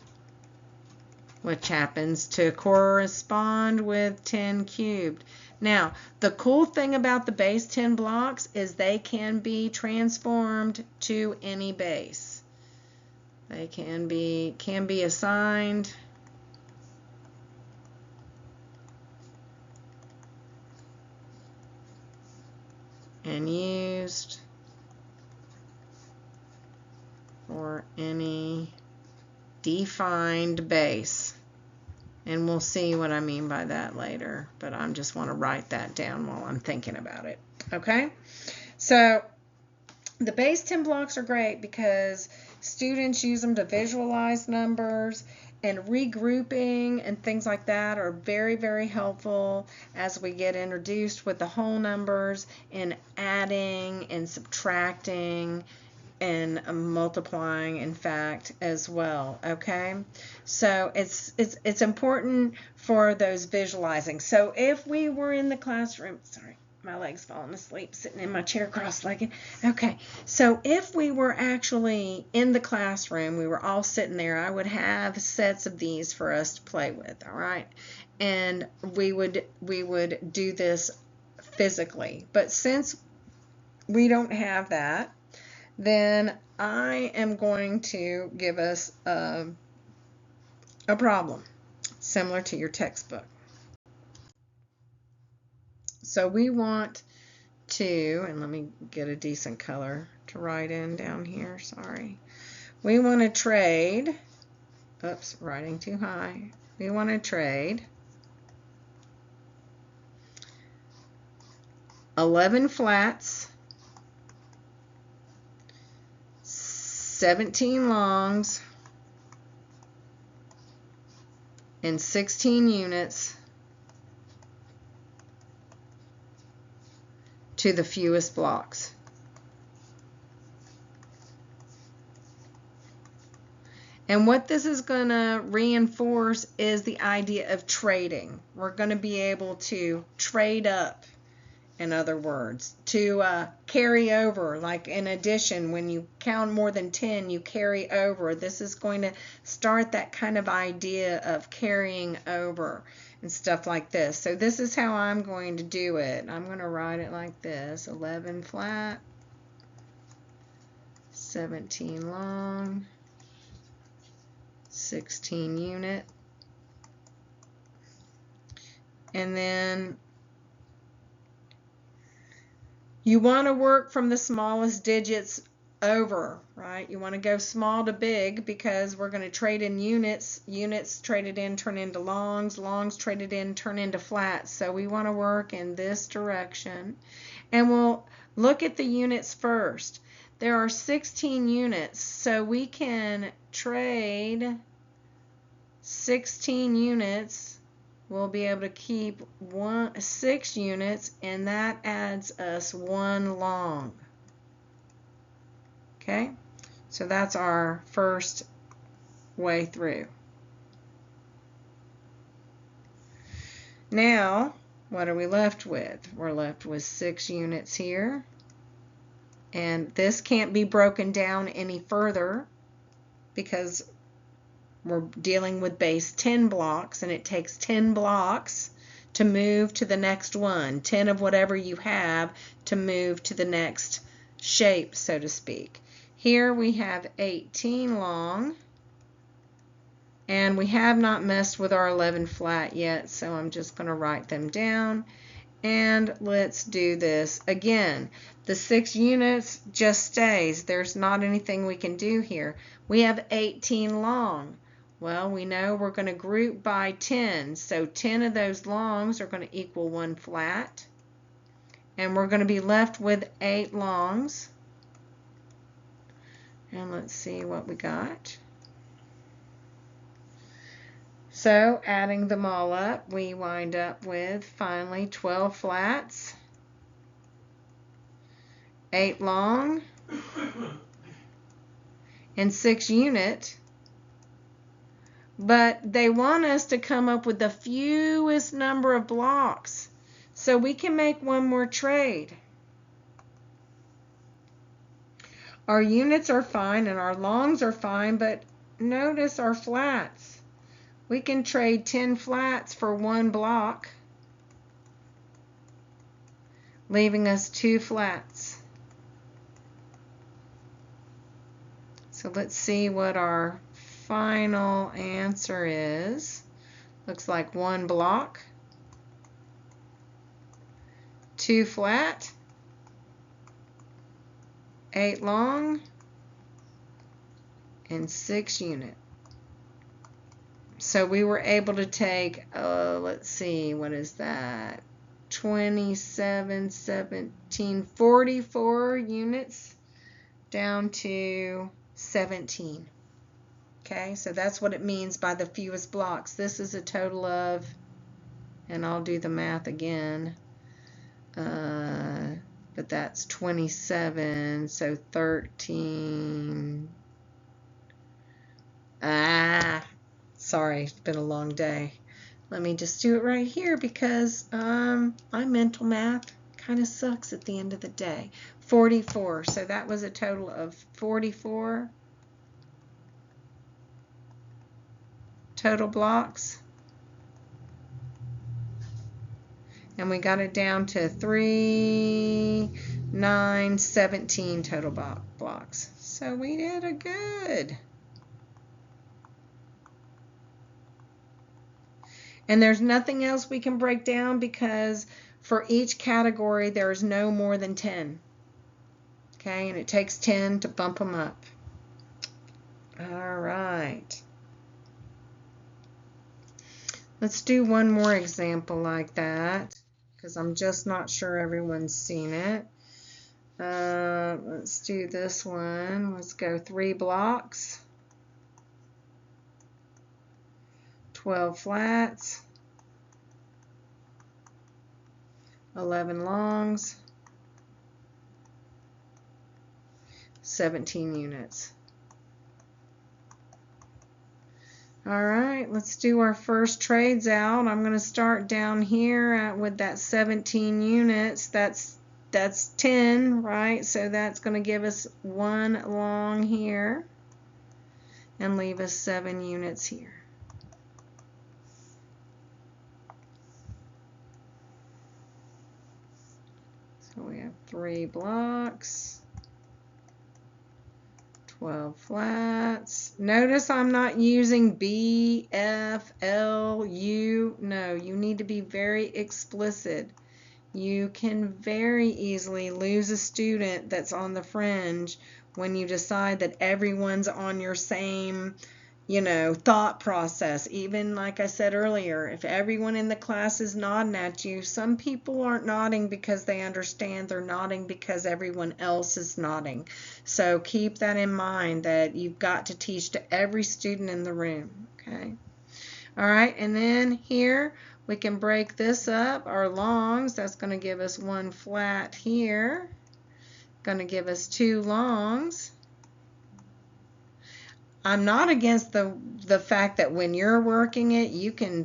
which happens to correspond with 10 cubed. Now, the cool thing about the base 10 blocks is they can be transformed to any base. They can be assigned and used for any defined base. And we'll see what I mean by that later, but I just want to write that down while I'm thinking about it. Okay, so the base 10 blocks are great because students use them to visualize numbers, and regrouping and things like that are very, very helpful as we get introduced with the whole numbers and adding and subtracting and multiplying, in fact, as well. Okay, so it's important for those visualizing. So if we were in the classroom, sorry, my leg's falling asleep sitting in my chair cross-legged. Okay, so if we were actually in the classroom, we were all sitting there, I would have sets of these for us to play with. All right, and we would do this physically. But since we don't have that, then I am going to give us a problem similar to your textbook. So we want to, and let me get a decent color to write in down here, sorry. We want to trade, oops, writing too high. We want to trade 11 flats, 17 longs, and 16 units to the fewest blocks. And what this is going to reinforce is the idea of trading. We're going to be able to trade up, in other words, to carry over, like in addition, when you count more than 10, you carry over. This is going to start that kind of idea of carrying over and stuff like this. So this is how I'm going to do it. I'm going to write it like this: 11 flat, 17 long, 16 unit, and then you want to work from the smallest digits over, right? You want to go small to big because we're going to trade in units. Units traded in turn into longs. Longs traded in turn into flats. So we want to work in this direction. And we'll look at the units first. There are 16 units, so we can trade 16 units. We'll be able to keep 6 units, and that adds us 1 long. Okay, so that's our first way through. Now, what are we left with? We're left with 6 units here, and this can't be broken down any further because we're dealing with base 10 blocks, and it takes 10 blocks to move to the next one, 10 of whatever you have to move to the next shape, so to speak. Here we have 18 long, and we have not messed with our 11 flat yet, so I'm just going to write them down. And let's do this again. The 6 units just stays. There's not anything we can do here. We have 18 long. Well, we know we're going to group by 10, so 10 of those longs are going to equal 1 flat, and we're going to be left with 8 longs. And let's see what we got. So adding them all up, we wind up with finally 12 flats, 8 long, and 6 unit. But they want us to come up with the fewest number of blocks, so we can make one more trade. Our units are fine and our longs are fine, but notice our flats. We can trade 10 flats for 1 block, leaving us 2 flats. So let's see what our final answer is. Looks like 1 block, 2 flat, 8 long, and 6 unit. So we were able to take, let's see, what is that? 27, 17, 44 units down to 17. Okay, so that's what it means by the fewest blocks. This is a total of, and I'll do the math again, but that's 27, so 13. Sorry, it's been a long day. Let me just do it right here because my mental math kind of sucks at the end of the day. 44, so that was a total of 44 total blocks. And we got it down to 3, 9, 17 total blocks. So we did a good. And there's nothing else we can break down because for each category there's no more than 10. Okay, and it takes 10 to bump them up. All right. Let's do one more example like that because I'm just not sure everyone's seen it. Let's do this one. Let's go 3 blocks, 12 flats, 11 longs, 17 units. All right, let's do our first trades out. I'm going to start down here with that 17 units. That's 10, right? So that's going to give us 1 long here and leave us 7 units here. So we have 3 blocks, 12 flats. Notice I'm not using B, F, L, U. No, you need to be very explicit. You can very easily lose a student that's on the fringe when you decide that everyone's on your same, thought process. Even like I said earlier, if everyone in the class is nodding at you, some people aren't nodding because they understand. They're nodding because everyone else is nodding. So keep that in mind, that you've got to teach to every student in the room. Okay. All right, and then here we can break this up. Our longs, that's going to give us 1 flat here. Going to give us 2 longs. I'm not against the fact that when you're working it, you can,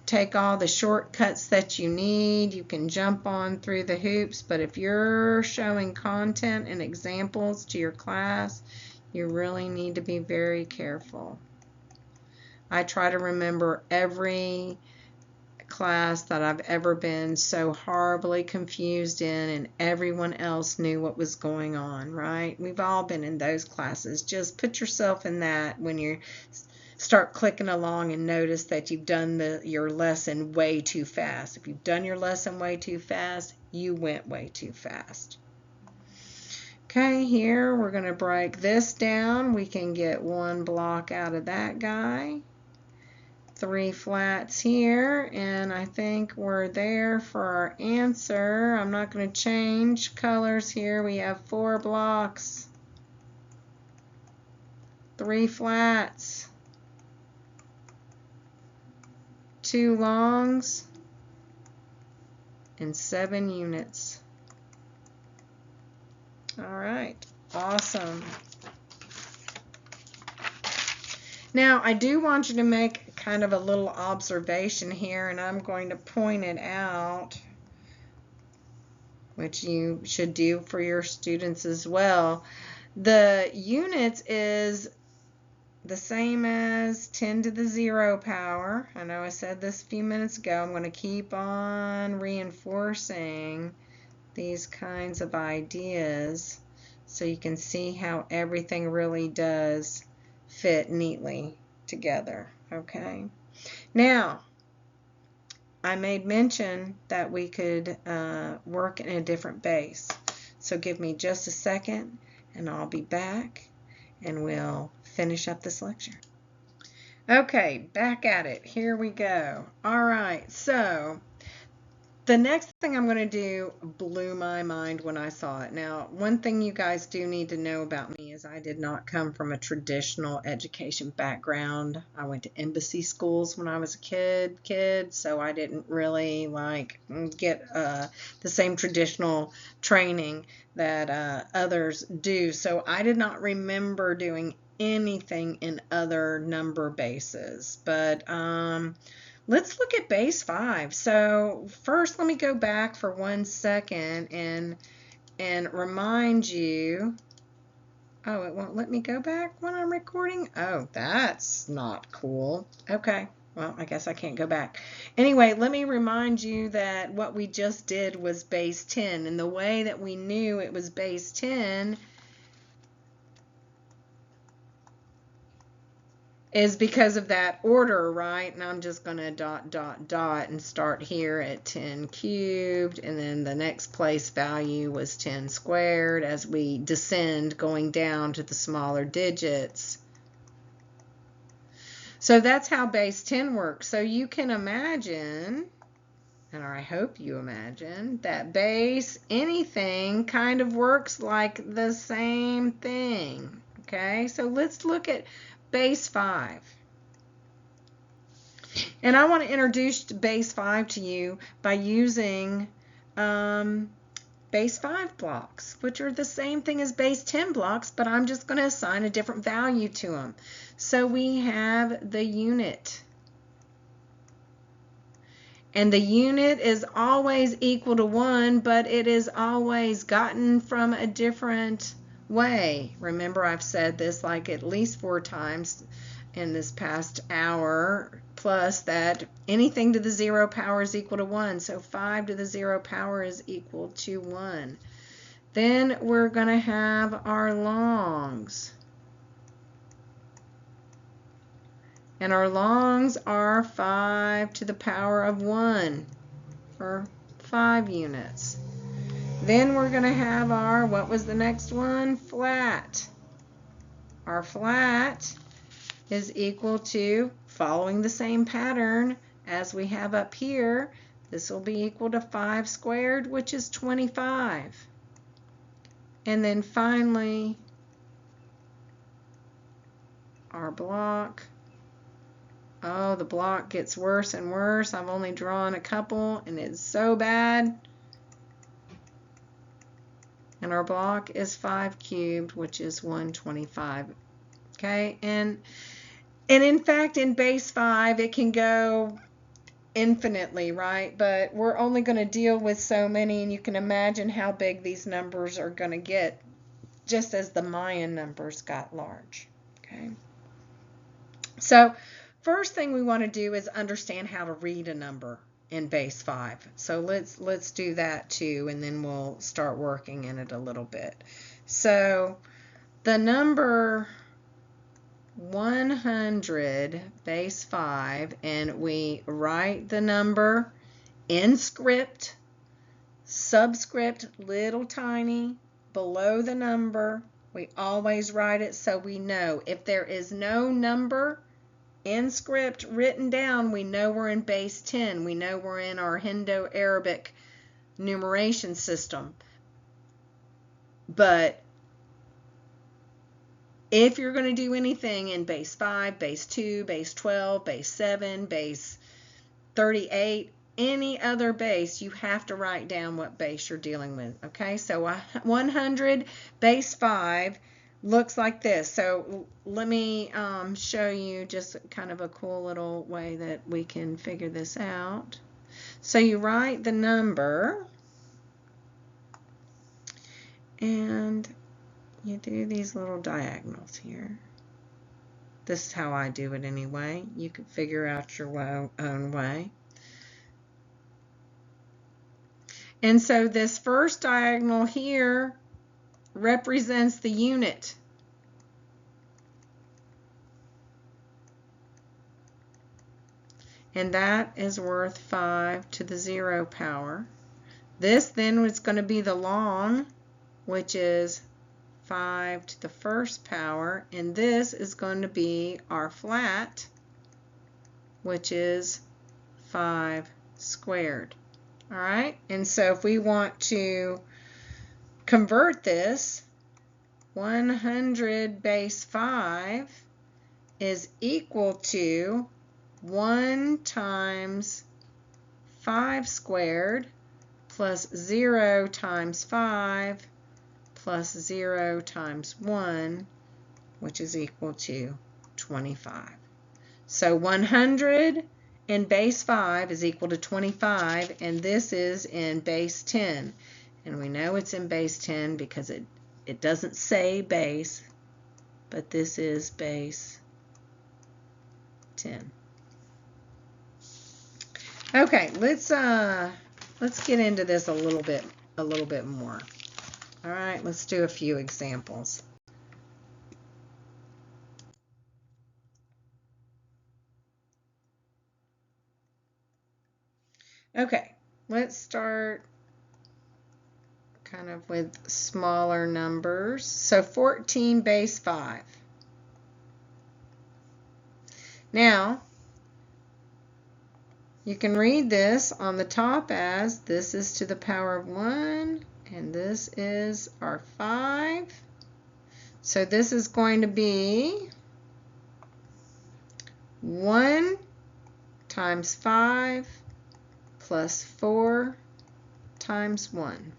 take all the shortcuts that you need. You can jump on through the hoops, but if you're showing content and examples to your class, you really need to be very careful. I try to remember every class that I've ever been so horribly confused in, and everyone else knew what was going on, right? We've all been in those classes. Just put yourself in that when you start clicking along and notice that you've done your lesson way too fast. If you've done your lesson way too fast, you went way too fast. Okay, here we're going to break this down. We can get 1 block out of that guy. 3 flats here, and I think we're there for our answer. I'm not going to change colors here. We have 4 blocks, 3 flats, 2 longs, and 7 units. All right, awesome. Now, I do want you to make kind of a little observation here, and I'm going to point it out, which you should do for your students as well. The units is the same as 10 to the 0 power. I know I said this a few minutes ago. I'm going to keep on reinforcing these kinds of ideas so you can see how everything really does fit neatly together. Okay. Now, I made mention that we could work in a different base. So give me just a second and I'll be back and we'll finish up this lecture. Okay, back at it. Here we go. All right, so the next thing I'm going to do blew my mind when I saw it. Now, one thing you guys do need to know about me is I did not come from a traditional education background. I went to embassy schools when I was a kid, so I didn't really like get the same traditional training that others do. So I did not remember doing anything in other number bases, but let's look at base 5. So first, let me go back for 1 second and remind you. Oh, it won't let me go back when I'm recording? Oh, that's not cool. Okay, well, I guess I can't go back. Anyway, let me remind you that what we just did was base 10. And the way that we knew it was base 10 is because of that order, right? And I'm just going to dot and start here at 10 cubed, and then the next place value was 10 squared as we descend going down to the smaller digits. So that's how base 10 works. So you can imagine, and I hope you imagine, that base anything kind of works like the same thing. Okay, so let's look at base 5. And I want to introduce base 5 to you by using base 5 blocks, which are the same thing as base 10 blocks, but I'm just going to assign a different value to them. So we have the unit. And the unit is always equal to 1, but it is always gotten from a different way. Remember, I've said this like at least 4 times in this past hour, plus that anything to the 0 power is equal to 1. So 5 to the 0 power is equal to 1. Then we're going to have our longs. And our longs are 5 to the power of 1 for 5 units. Then we're going to have our, what was the next one? Flat. Our flat is equal to, following the same pattern as we have up here, this will be equal to 5 squared, which is 25. And then finally, our block. Oh, the block gets worse and worse. I've only drawn a couple, and it's so bad. And our block is 5 cubed, which is 125. Okay, and in fact, in base 5, it can go infinitely, right? But we're only going to deal with so many, and you can imagine how big these numbers are going to get, just as the Mayan numbers got large. Okay, so first thing we want to do is understand how to read a number in base 5. So let's do that too, and then we'll start working in it a little bit. So the number 100 base 5, and we write the number in script, subscript little tiny below the number. We always write it so we know if there is no number in script written down, we know we're in base 10. We know we're in our Indo-Arabic numeration system. But if you're going to do anything in base 5, base 2, base 12, base 7, base 38, any other base, you have to write down what base you're dealing with. Okay, so 100 base 5 looks like this. So let me show you just kind of a cool little way that we can figure this out. So you write the number, and you do these little diagonals here. This is how I do it anyway. You can figure out your own way. And so this first diagonal here represents the unit. And that is worth 5 to the 0 power. This then is going to be the long, which is 5 to the 1st power, and this is going to be our flat, which is 5 squared. All right, and so if we want to convert this, 100 base 5 is equal to 1 times 5 squared plus 0 times 5 plus 0 times 1, which is equal to 25. So 100 in base 5 is equal to 25, and this is in base 10. And we know it's in base 10 because it doesn't say base, but this is base 10. Okay, let's get into this a little bit more. All right, let's do a few examples. Okay, let's start kind of with smaller numbers. So 14 base 5. Now, you can read this on the top as this is to the power of 1, and this is our 5. So this is going to be 1 times 5 plus 4 times 1.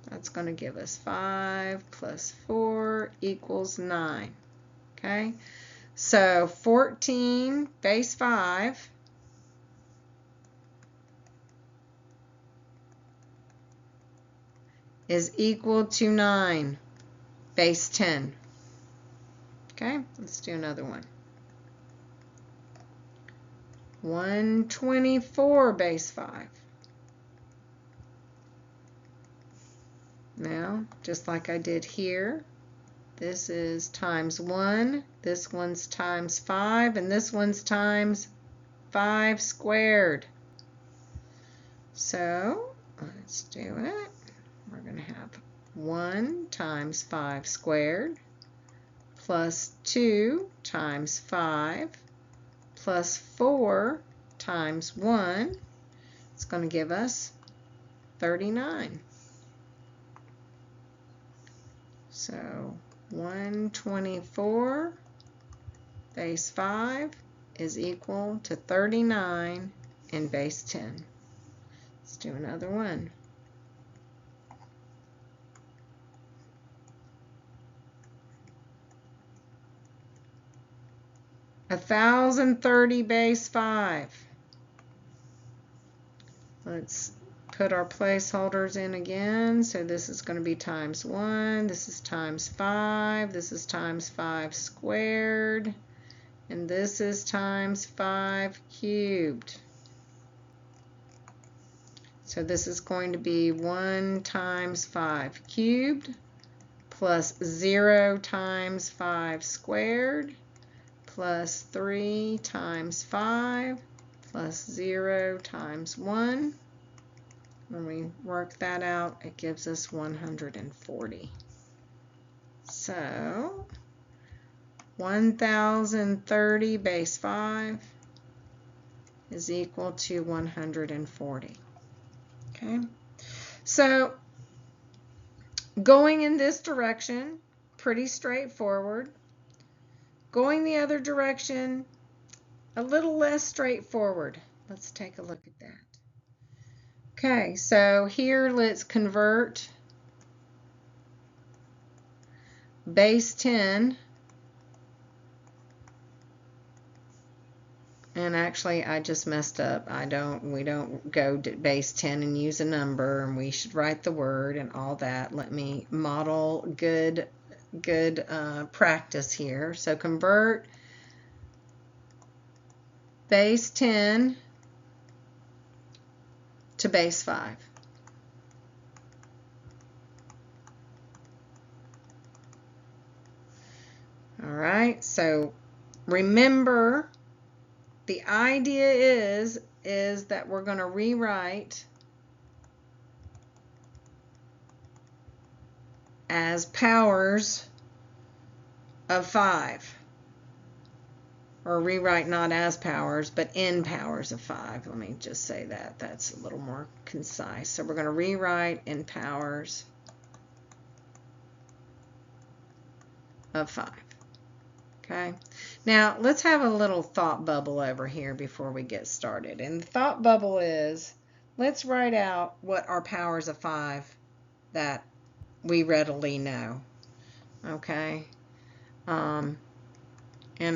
That's going to give us 5 plus 4 equals 9. Okay, so 14 base 5 is equal to 9 base 10. Okay, let's do another one. 124 base 5. Now, just like I did here, this is times 1, this one's times 5, and this one's times 5 squared. So, let's do it. We're going to have 1 times 5 squared plus 2 times 5 plus 4 times 1. It's going to give us 39. So 124 base 5 is equal to 39 in base 10. Let's do another one. A 1030 base 5. Let's put our placeholders in again. So this is going to be times 1, this is times 5, this is times 5 squared, and this is times 5 cubed. So this is going to be 1 times 5 cubed plus 0 times 5 squared plus 3 times 5 plus 0 times 1. When we work that out, it gives us 140. So 1030 base 5 is equal to 140. Okay, so going in this direction, pretty straightforward. Going the other direction, a little less straightforward. Let's take a look at that. Okay, so here let's convert base 10, and actually I just messed up. We don't go to base 10 and use a number, and we should write the word and all that. Let me model good practice here. So convert base 10 to base 5. All right, so remember the idea is that we're going to rewrite as powers of 5. or rewrite not as powers, but in powers of 5. Let me just say that. That's a little more concise. So we're going to rewrite in powers of 5. Okay. Now, let's have a little thought bubble over here before we get started. And the thought bubble is, let's write out what our powers of 5 that we readily know. Okay. And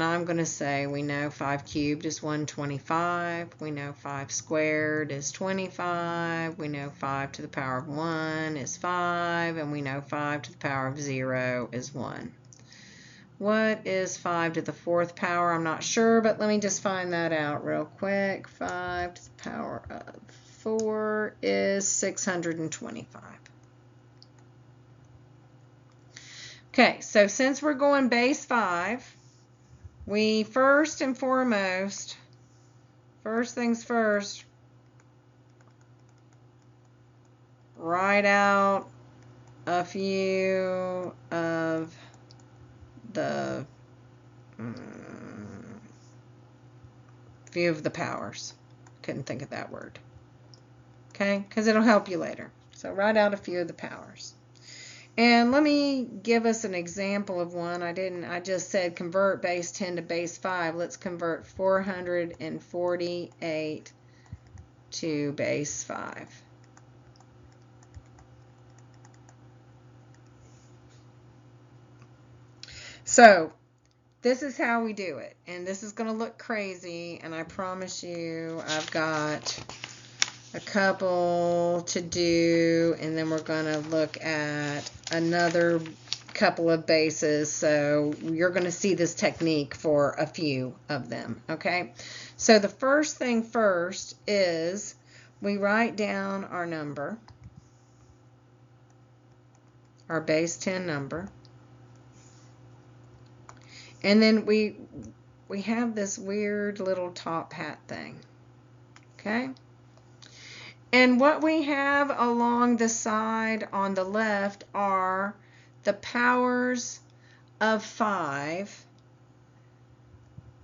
I'm going to say we know 5 cubed is 125. We know 5 squared is 25. We know 5 to the power of 1 is 5. And we know 5 to the power of 0 is 1. What is 5 to the 4th power? I'm not sure, but let me just find that out real quick. 5 to the power of 4 is 625. Okay, so since we're going base 5, we first and foremost, first things first, write out a few of the powers. Couldn't think of that word. Okay, because it'll help you later. So write out a few of the powers. And let me give us an example of one. I just said convert base 10 to base 5. Let's convert 448 to base 5. So this is how we do it. And this is going to look crazy. And I promise you I've got a couple to do, and then we're going to look at another couple of bases, so you're going to see this technique for a few of them. Okay, so the first thing first is we write down our number, our base 10 number, and then we have this weird little top hat thing. Okay, and what we have along the side on the left are the powers of 5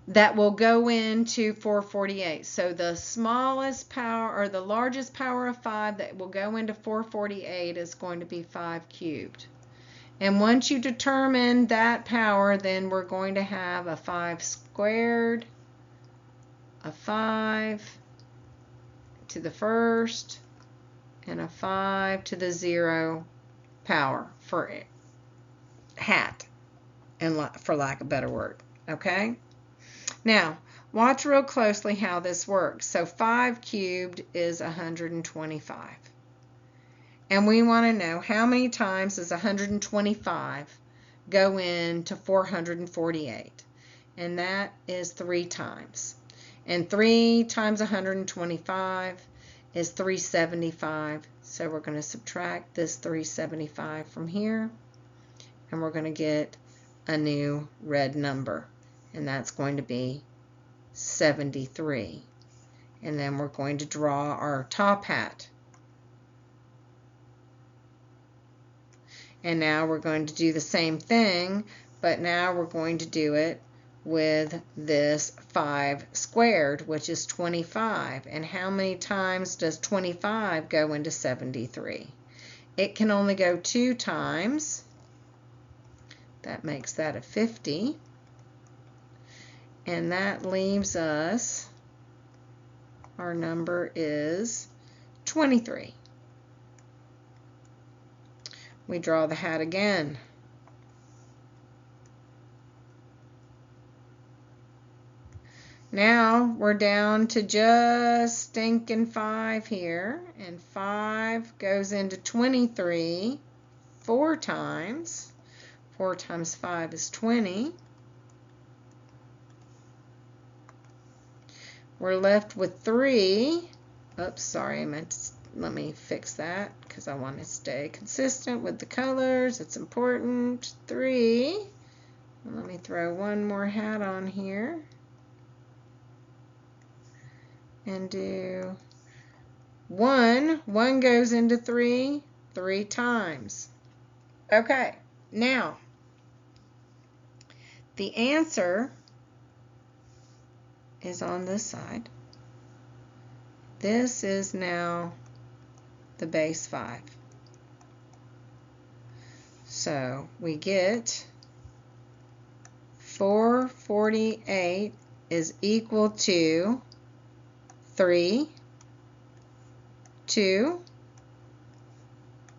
that will go into 448. So the smallest power, or the largest power of 5 that will go into 448 is going to be 5 cubed. And once you determine that power, then we're going to have a 5 squared, a 5 to the first, and a 5 to the 0 power for it. Hat, and for lack of a better word. Okay, now watch real closely how this works. So 5 cubed is 125, and we want to know how many times does 125 go into 448, and that is 3 times. And 3 times 125 is 375. So we're going to subtract this 375 from here, and we're going to get a new red number, and that's going to be 73. And then we're going to draw our top hat. And now we're going to do the same thing, but now we're going to do it with this 5 squared, which is 25. And how many times does 25 go into 73? It can only go 2 times. That makes that a 50. And that leaves us, our number is 23. We draw the hat again. Now we're down to just stinking 5 here, and 5 goes into 23 4 times. 4 times 5 is 20. We're left with 3. Oops, sorry, let me fix that because I want to stay consistent with the colors. It's important. 3. And let me throw one more hat on here and do 1. 1 goes into 3 times. Okay, now the answer is on this side. This is now the base 5. So we get 448 is equal to 3, 2,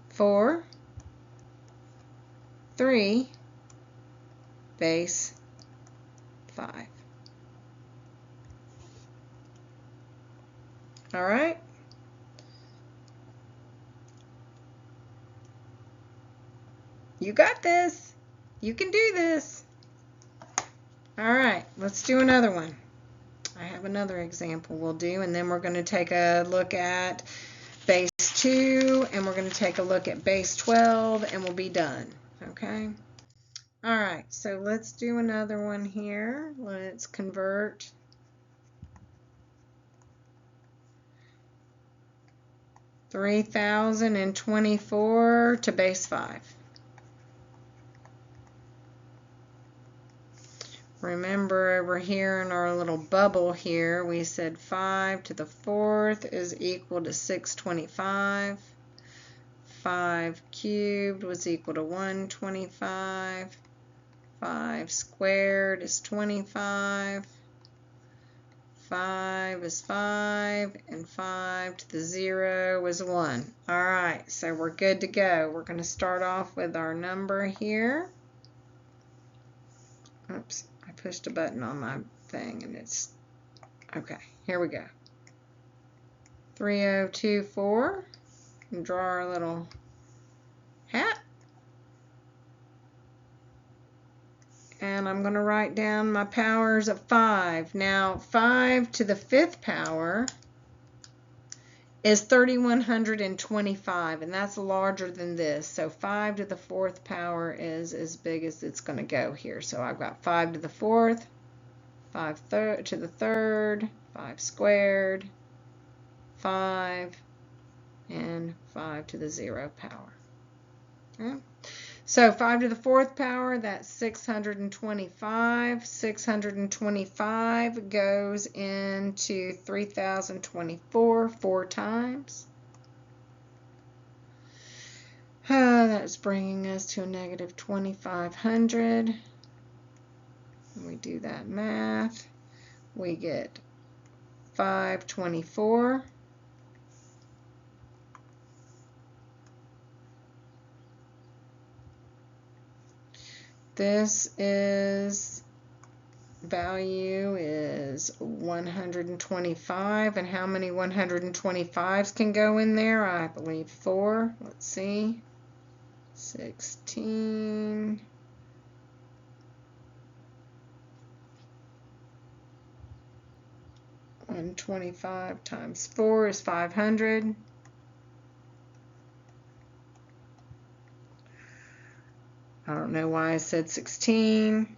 4, 3, base 5. All right. You got this. You can do this. All right, let's do another one. I have another example we'll do, and then we're going to take a look at base 2, and we're going to take a look at base 12, and we'll be done. Okay? All right, so let's do another one here. Let's convert 3024 to base 5. Remember over here in our little bubble here, we said 5 to the 4th is equal to 625. 5 cubed was equal to 125. 5 squared is 25. 5 is 5, and 5 to the 0 is 1. All right, so we're good to go. We're going to start off with our number here. Oops, I pushed a button on my thing, and it's okay. Here we go. 3024. And draw our little hat. And I'm going to write down my powers of 5. Now, 5 to the 5th power is 3125, and that's larger than this. So 5 to the 4th power is as big as it's going to go here. So I've got 5 to the 4th, 5 to the 3rd, 5 squared, 5, and 5 to the 0 power. Okay. So 5 to the 4th power, that's 625. 625 goes into 3024 4 times. That's bringing us to a negative 2500. When we do that math, we get 524. This is value is 125, and how many 125s can go in there? I believe 4. Let's see. 16. 125 times 4 is 500. I don't know why I said 16.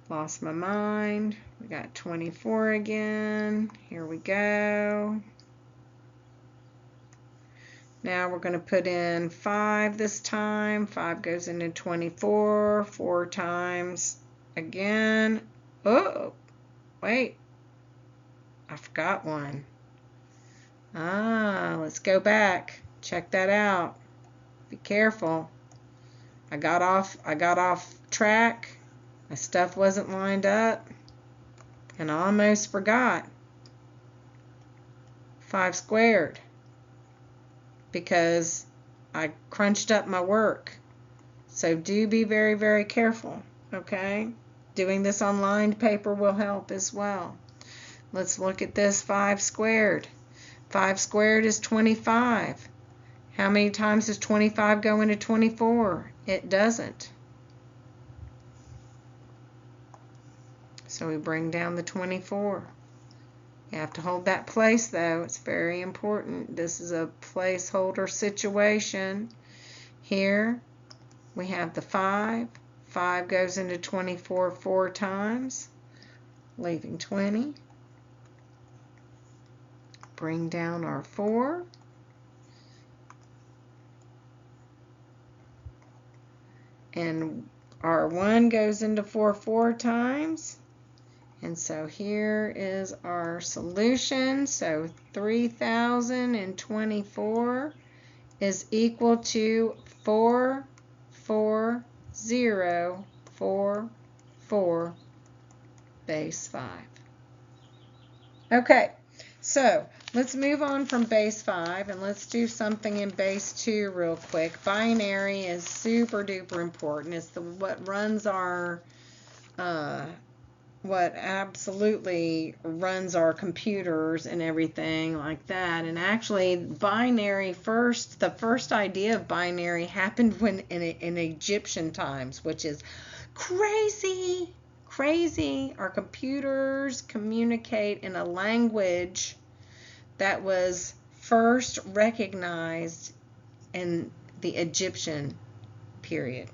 Lost my mind. We got 24 again. Here we go. Now we're going to put in 5 this time. 5 goes into 24 4 times again. Oh, wait. I forgot one. Let's go back. Check that out. Be careful. I got off track. My stuff wasn't lined up, and I almost forgot 5 squared because I crunched up my work. So do be very, very careful, okay? Doing this on lined paper will help as well. Let's look at this 5 squared. 5 squared is 25. How many times does 25 go into 24? It doesn't. So we bring down the 24. You have to hold that place though. It's very important. This is a placeholder situation. Here we have the 5. 5 goes into 24 4 times, leaving 20. Bring down our 4. And our 1 goes into 4 4 times, And so here is our solution. So 3024 is equal to 44044 base 5. Okay, so let's move on from base 5 and let's do something in base 2 real quick. Binary is super duper important. It's what runs our what absolutely runs our computers and everything like that. And actually binary the first idea of binary happened when in Egyptian times, which is crazy. Our computers communicate in a language that was first recognized in the Egyptian period.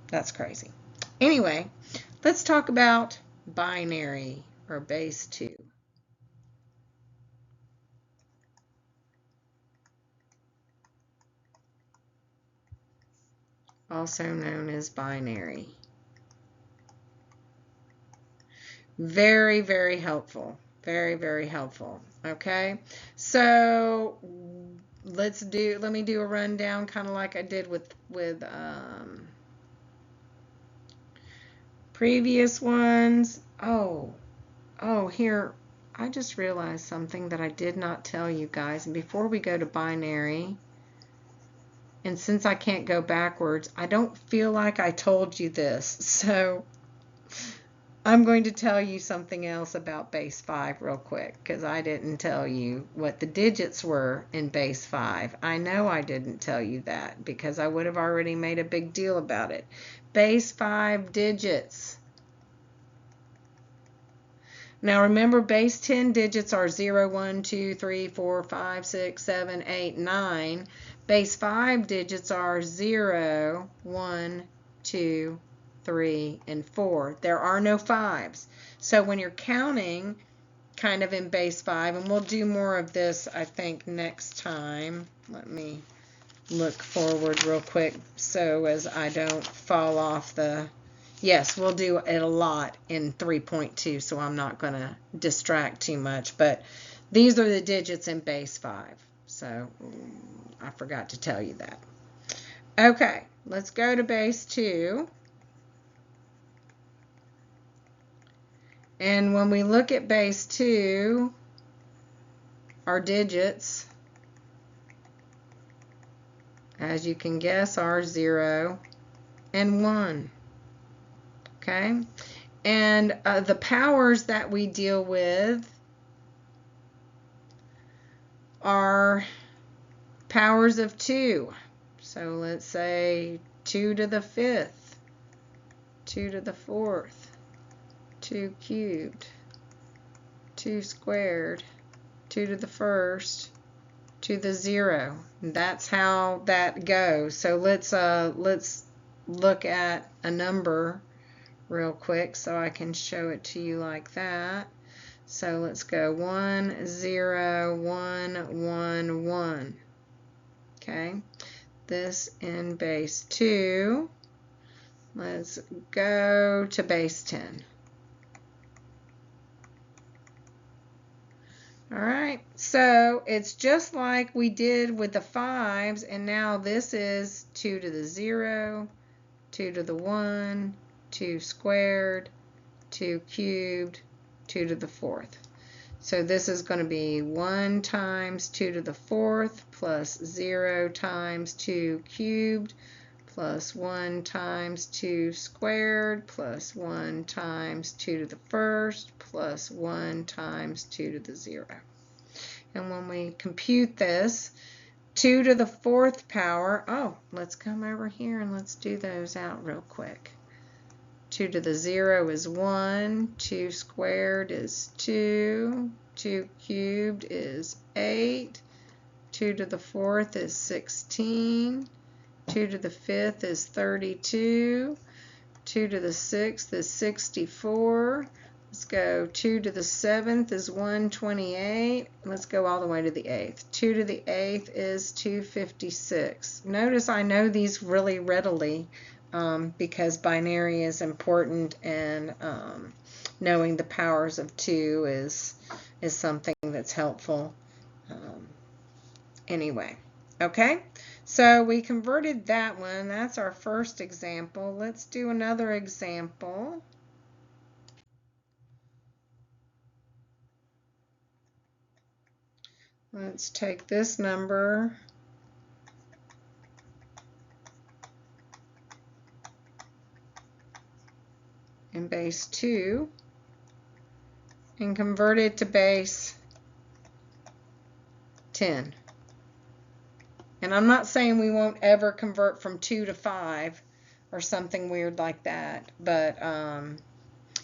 That's crazy. Anyway, let's talk about binary or base 2. Also known as binary. Very, very helpful. Very, very helpful. Okay, so let me do a rundown kind of like I did with previous ones. Oh, here, I just realized something that I did not tell you guys. And before we go to binary, and since I can't go backwards, I don't feel like I told you this. So I'm going to tell you something else about base 5 real quick, because I didn't tell you what the digits were in base 5. I know I didn't tell you that because I would have already made a big deal about it. Base 5 digits. Now remember, base 10 digits are 0, 1, 2, 3, 4, 5, 6, 7, 8, 9. Base 5 digits are 0, 1, 2, 3, and 4. There are no 5s. So when you're counting kind of in base 5, and we'll do more of this I think next time. Let me look forward real quick so as I don't fall off the... Yes, we'll do it a lot in 3.2, so I'm not going to distract too much. But these are the digits in base 5. So I forgot to tell you that. Okay, let's go to base 2. And when we look at base 2, our digits, as you can guess, are 0 and 1. Okay, and the powers that we deal with are powers of 2. So let's say 2 to the 5th, 2 to the 4th, 2 cubed, 2 squared, 2 to the 1st, to the 0. That's how that goes. So let's look at a number real quick so I can show it to you like that. So let's go 1, 0, 1, 1, 1. Okay, this in base 2. Let's go to base 10. All right, so it's just like we did with the 5s, and now this is 2 to the 0, 2 to the 1, 2 squared, 2 cubed, 2 to the 4th. So this is going to be 1 times 2 to the 4th plus 0 times 2 cubed plus 1 times 2 squared plus 1 times 2 to the 1st plus 1 times 2 to the 0. And when we compute this, 2 to the 4th power, let's come over here and let's do those out real quick. 2 to the 0 is 1, 2 squared is 2, 2 cubed is 8, 2 to the 4th is 16, 2 to the 5th is 32, 2 to the 6th is 64. Let's go 2 to the 7th is 128. Let's go all the way to the 8th. 2 to the 8th is 256. Notice I know these really readily because binary is important, and knowing the powers of 2 is something that's helpful. Anyway, okay, so we converted that one. That's our first example. Let's do another example. Let's take this number in base 2 and convert it to base 10. And I'm not saying we won't ever convert from 2 to 5 or something weird like that, but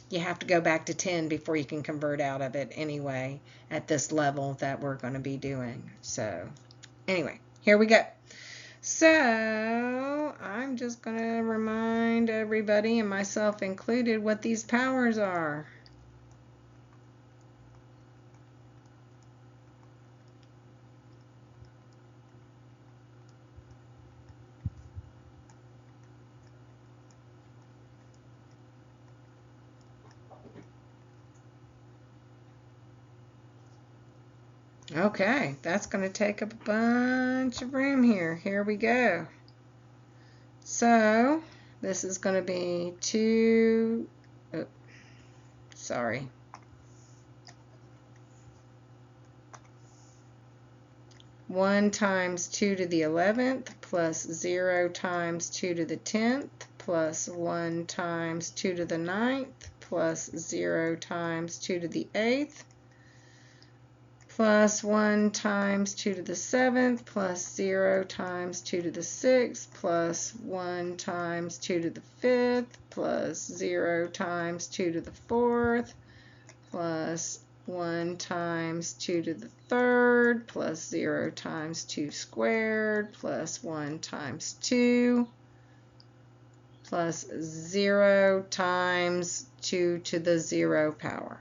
you have to go back to 10 before you can convert out of it anyway at this level that we're going to be doing. So anyway, here we go. So I'm just going to remind everybody, and myself included, what these powers are. Okay, that's going to take up a bunch of room here. Here we go. So this is going to be 1 times 2 to the 11th plus 0 times 2 to the 10th plus 1 times 2 to the 9th plus 0 times 2 to the 8th plus 1 times 2 to the 7th plus 0 times 2 to the 6th plus 1 times 2 to the 5th plus 0 times 2 to the 4th plus 1 times 2 to the 3rd plus 0 times 2 squared plus 1 times 2 plus 0 times 2 to the 0 power.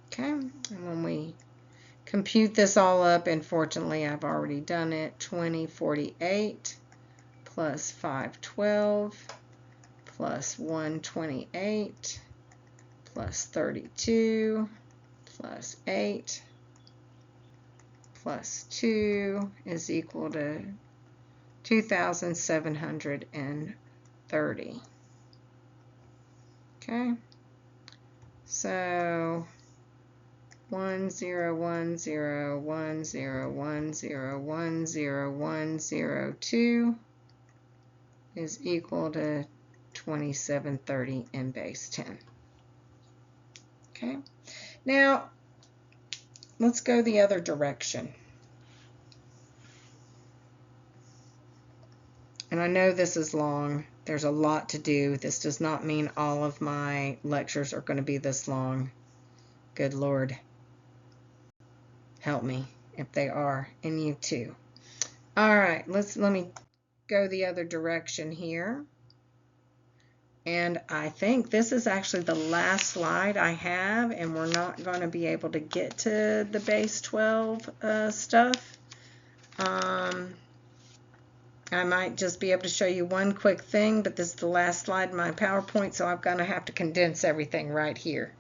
Okay, and when we compute this all up, unfortunately I've already done it, 2048 plus 512 plus 128 plus 32 plus 8 plus 2 is equal to 2,730. Okay, so 1010101010102 is equal to 2730 in base 10. Okay, now let's go the other direction. And I know this is long. There's a lot to do. This does not mean all of my lectures are going to be this long. Good Lord. Help me if they are, and you too. All right, let me go the other direction here. And I think this is actually the last slide I have, and we're not going to be able to get to the base 12 stuff. I might just be able to show you one quick thing, but this is the last slide in my PowerPoint, so I'm going to have to condense everything right here.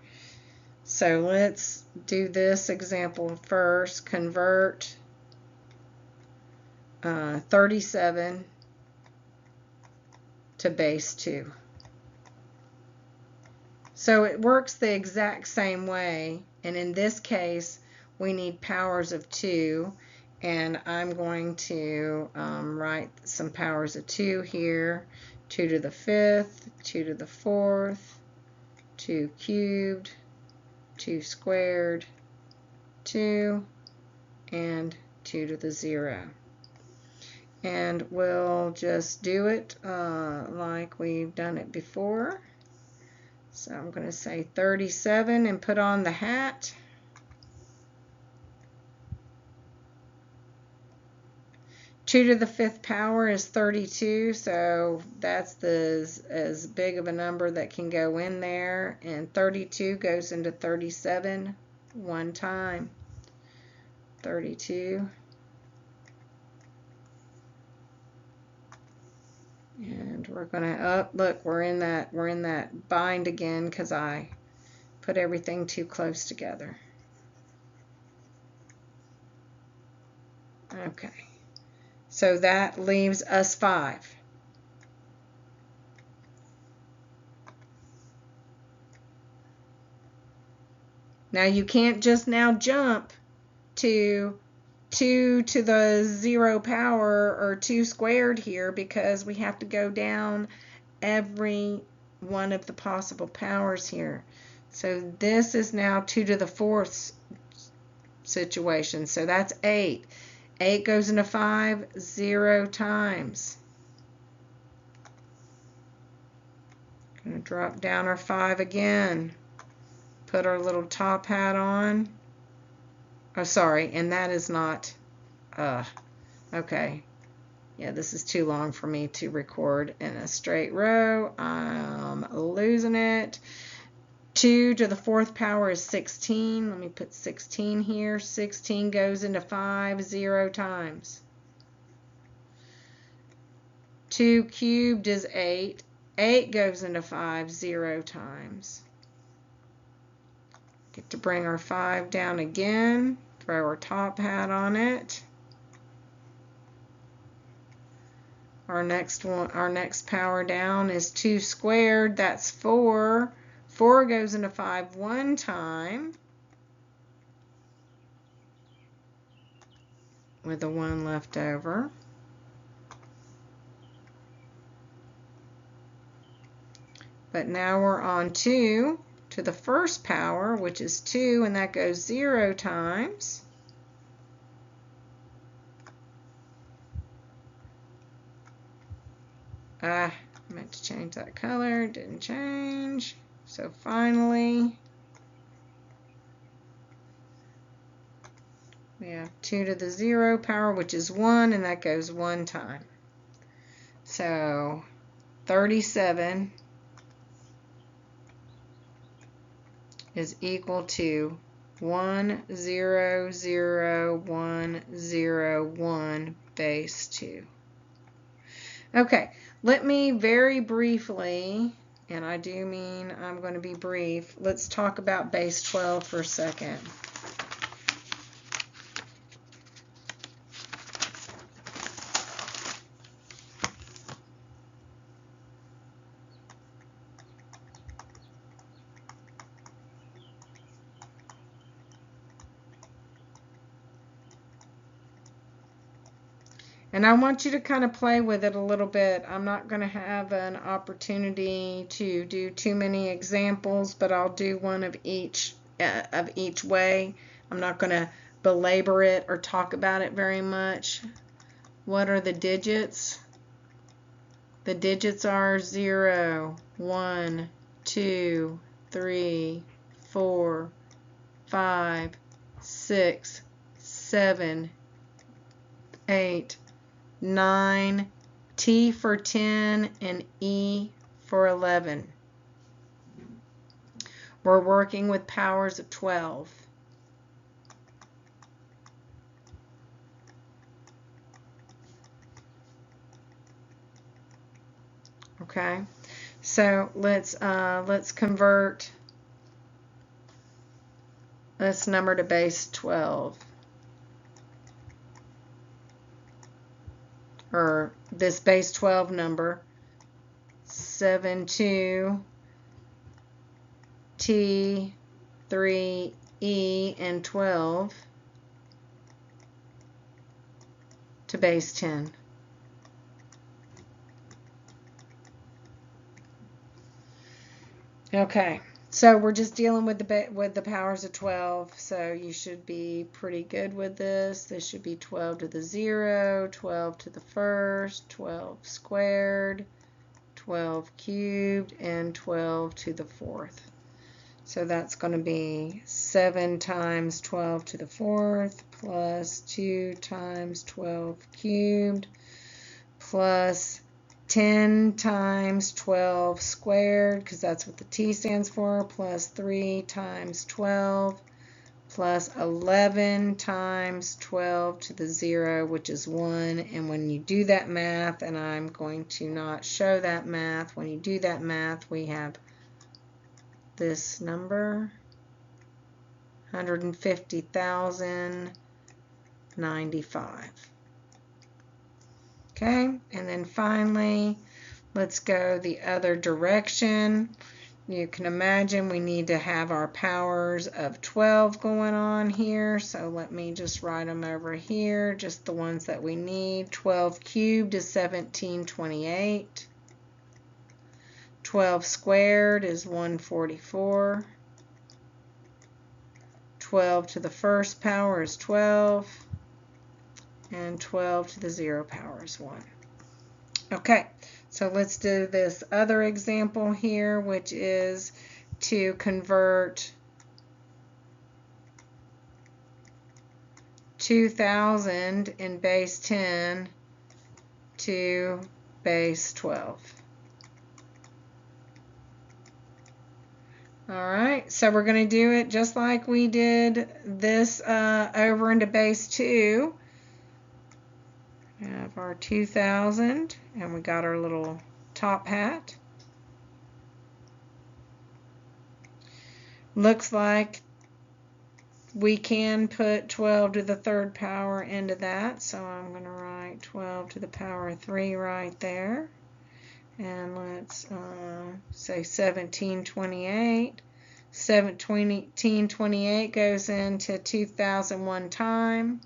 So let's do this example first. Convert 37 to base 2. So it works the exact same way, and in this case we need powers of 2, and I'm going to write some powers of 2 here. 2 to the 5th, 2 to the 4th, 2 cubed, 2 squared, 2, and 2 to the 0. And we'll just do it like we've done it before. So I'm going to say 37 and put on the hat. Two to the 5th power is 32, so that's as big of a number that can go in there. And 32 goes into 37 one time. 32. And we're gonna, oh, look, we're in that bind again because I put everything too close together. Okay, so that leaves us 5. Now you can't just now jump to 2 to the 0 power or 2 squared here, because we have to go down every one of the possible powers here. So this is now 2 to the 4th situation. So that's 8. 8 goes into 5 0 times. Going to drop down our 5 again. Put our little top hat on. Oh, sorry, and that is not, okay. Yeah, this is too long for me to record in a straight row. I'm losing it. 2 to the 4th power is 16. Let me put 16 here. 16 goes into 5 0 times. 2 cubed is 8. 8 goes into 5 0 times. Get to bring our 5 down again. Throw our top hat on it. Our next power down is 2 squared. That's 4. 4 goes into 5 one time, with a 1 left over. But now we're on 2 to the 1st power, which is 2, and that goes 0 times. I meant to change that color, didn't change. So finally, we have 2 to the 0 power, which is 1, and that goes 1 time. So 37 is equal to 1 0 0 1 0 1 base 2. Okay, let me very briefly, and I do mean I'm going to be brief, let's talk about base 12 for a second. And I want you to kind of play with it a little bit. I'm not going to have an opportunity to do too many examples, but I'll do one of each way. I'm not going to belabor it or talk about it very much. What are the digits? The digits are 0, 1, 2, 3, 4, 5, 6, 7, 8, 9, T for 10, and E for 11. We're working with powers of 12. Okay, so let's convert this number to base 12. Or this base 12 number, 7, 2, T, 3, E, and 12 to base 10. Okay, so we're just dealing with the powers of 12, so you should be pretty good with this. This should be 12 to the 0, 12 to the 1st, 12 squared, 12 cubed, and 12 to the 4th. So that's going to be 7 times 12 to the 4th plus 2 times 12 cubed plus 10 times 12 squared, because that's what the T stands for, plus 3 times 12 plus 11 times 12 to the 0, which is 1. And when you do that math, and I'm going to not show that math, when you do that math, we have this number, 150,095. Okay, and then finally, let's go the other direction. You can imagine we need to have our powers of 12 going on here. So let me just write them over here, just the ones that we need. 12 cubed is 1728. 12 squared is 144. 12 to the first power is 12. And 12 to the 0 power is 1. Okay, so let's do this other example here, which is to convert 2,000 in base 10 to base 12. Alright, so we're going to do it just like we did this over into base 2. We have our 2,000, and we got our little top hat. Looks like we can put 12 to the third power into that, so I'm going to write 12 to the power 3 right there. And let's say 1728. 1728 goes into 2001 time.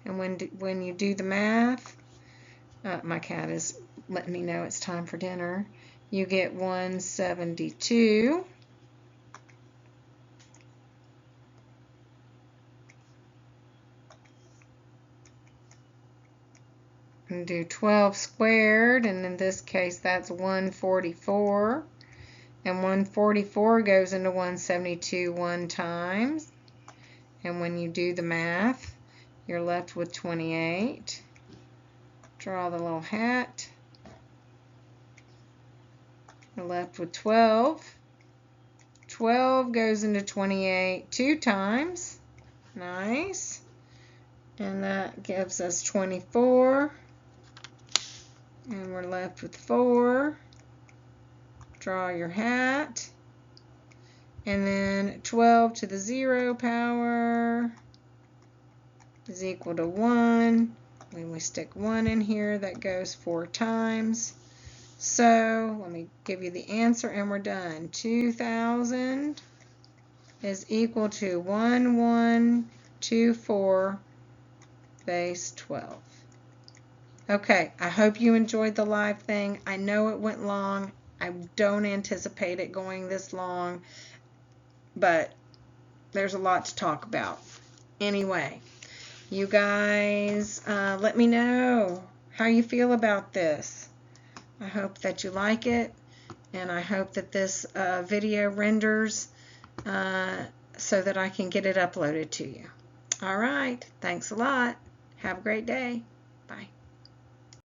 And when you do the math, my cat is letting me know it's time for dinner, you get 172. And do 12 squared, and in this case that's 144. And 144 goes into 172 one times. And when you do the math, you're left with 28. Draw the little hat. You're left with 12. 12 goes into 28 two times. Nice. And that gives us 24. And we're left with 4. Draw your hat. And then 12 to the 0 power is equal to 1. When we stick 1 in here, that goes 4 times. So let me give you the answer and we're done. 2,000 is equal to 1124 base 12. Okay, I hope you enjoyed the live thing. I know it went long. I don't anticipate it going this long, but there's a lot to talk about. Anyway, you guys, let me know how you feel about this. I hope that you like it, and I hope that this video renders so that I can get it uploaded to you. All right, thanks a lot. Have a great day.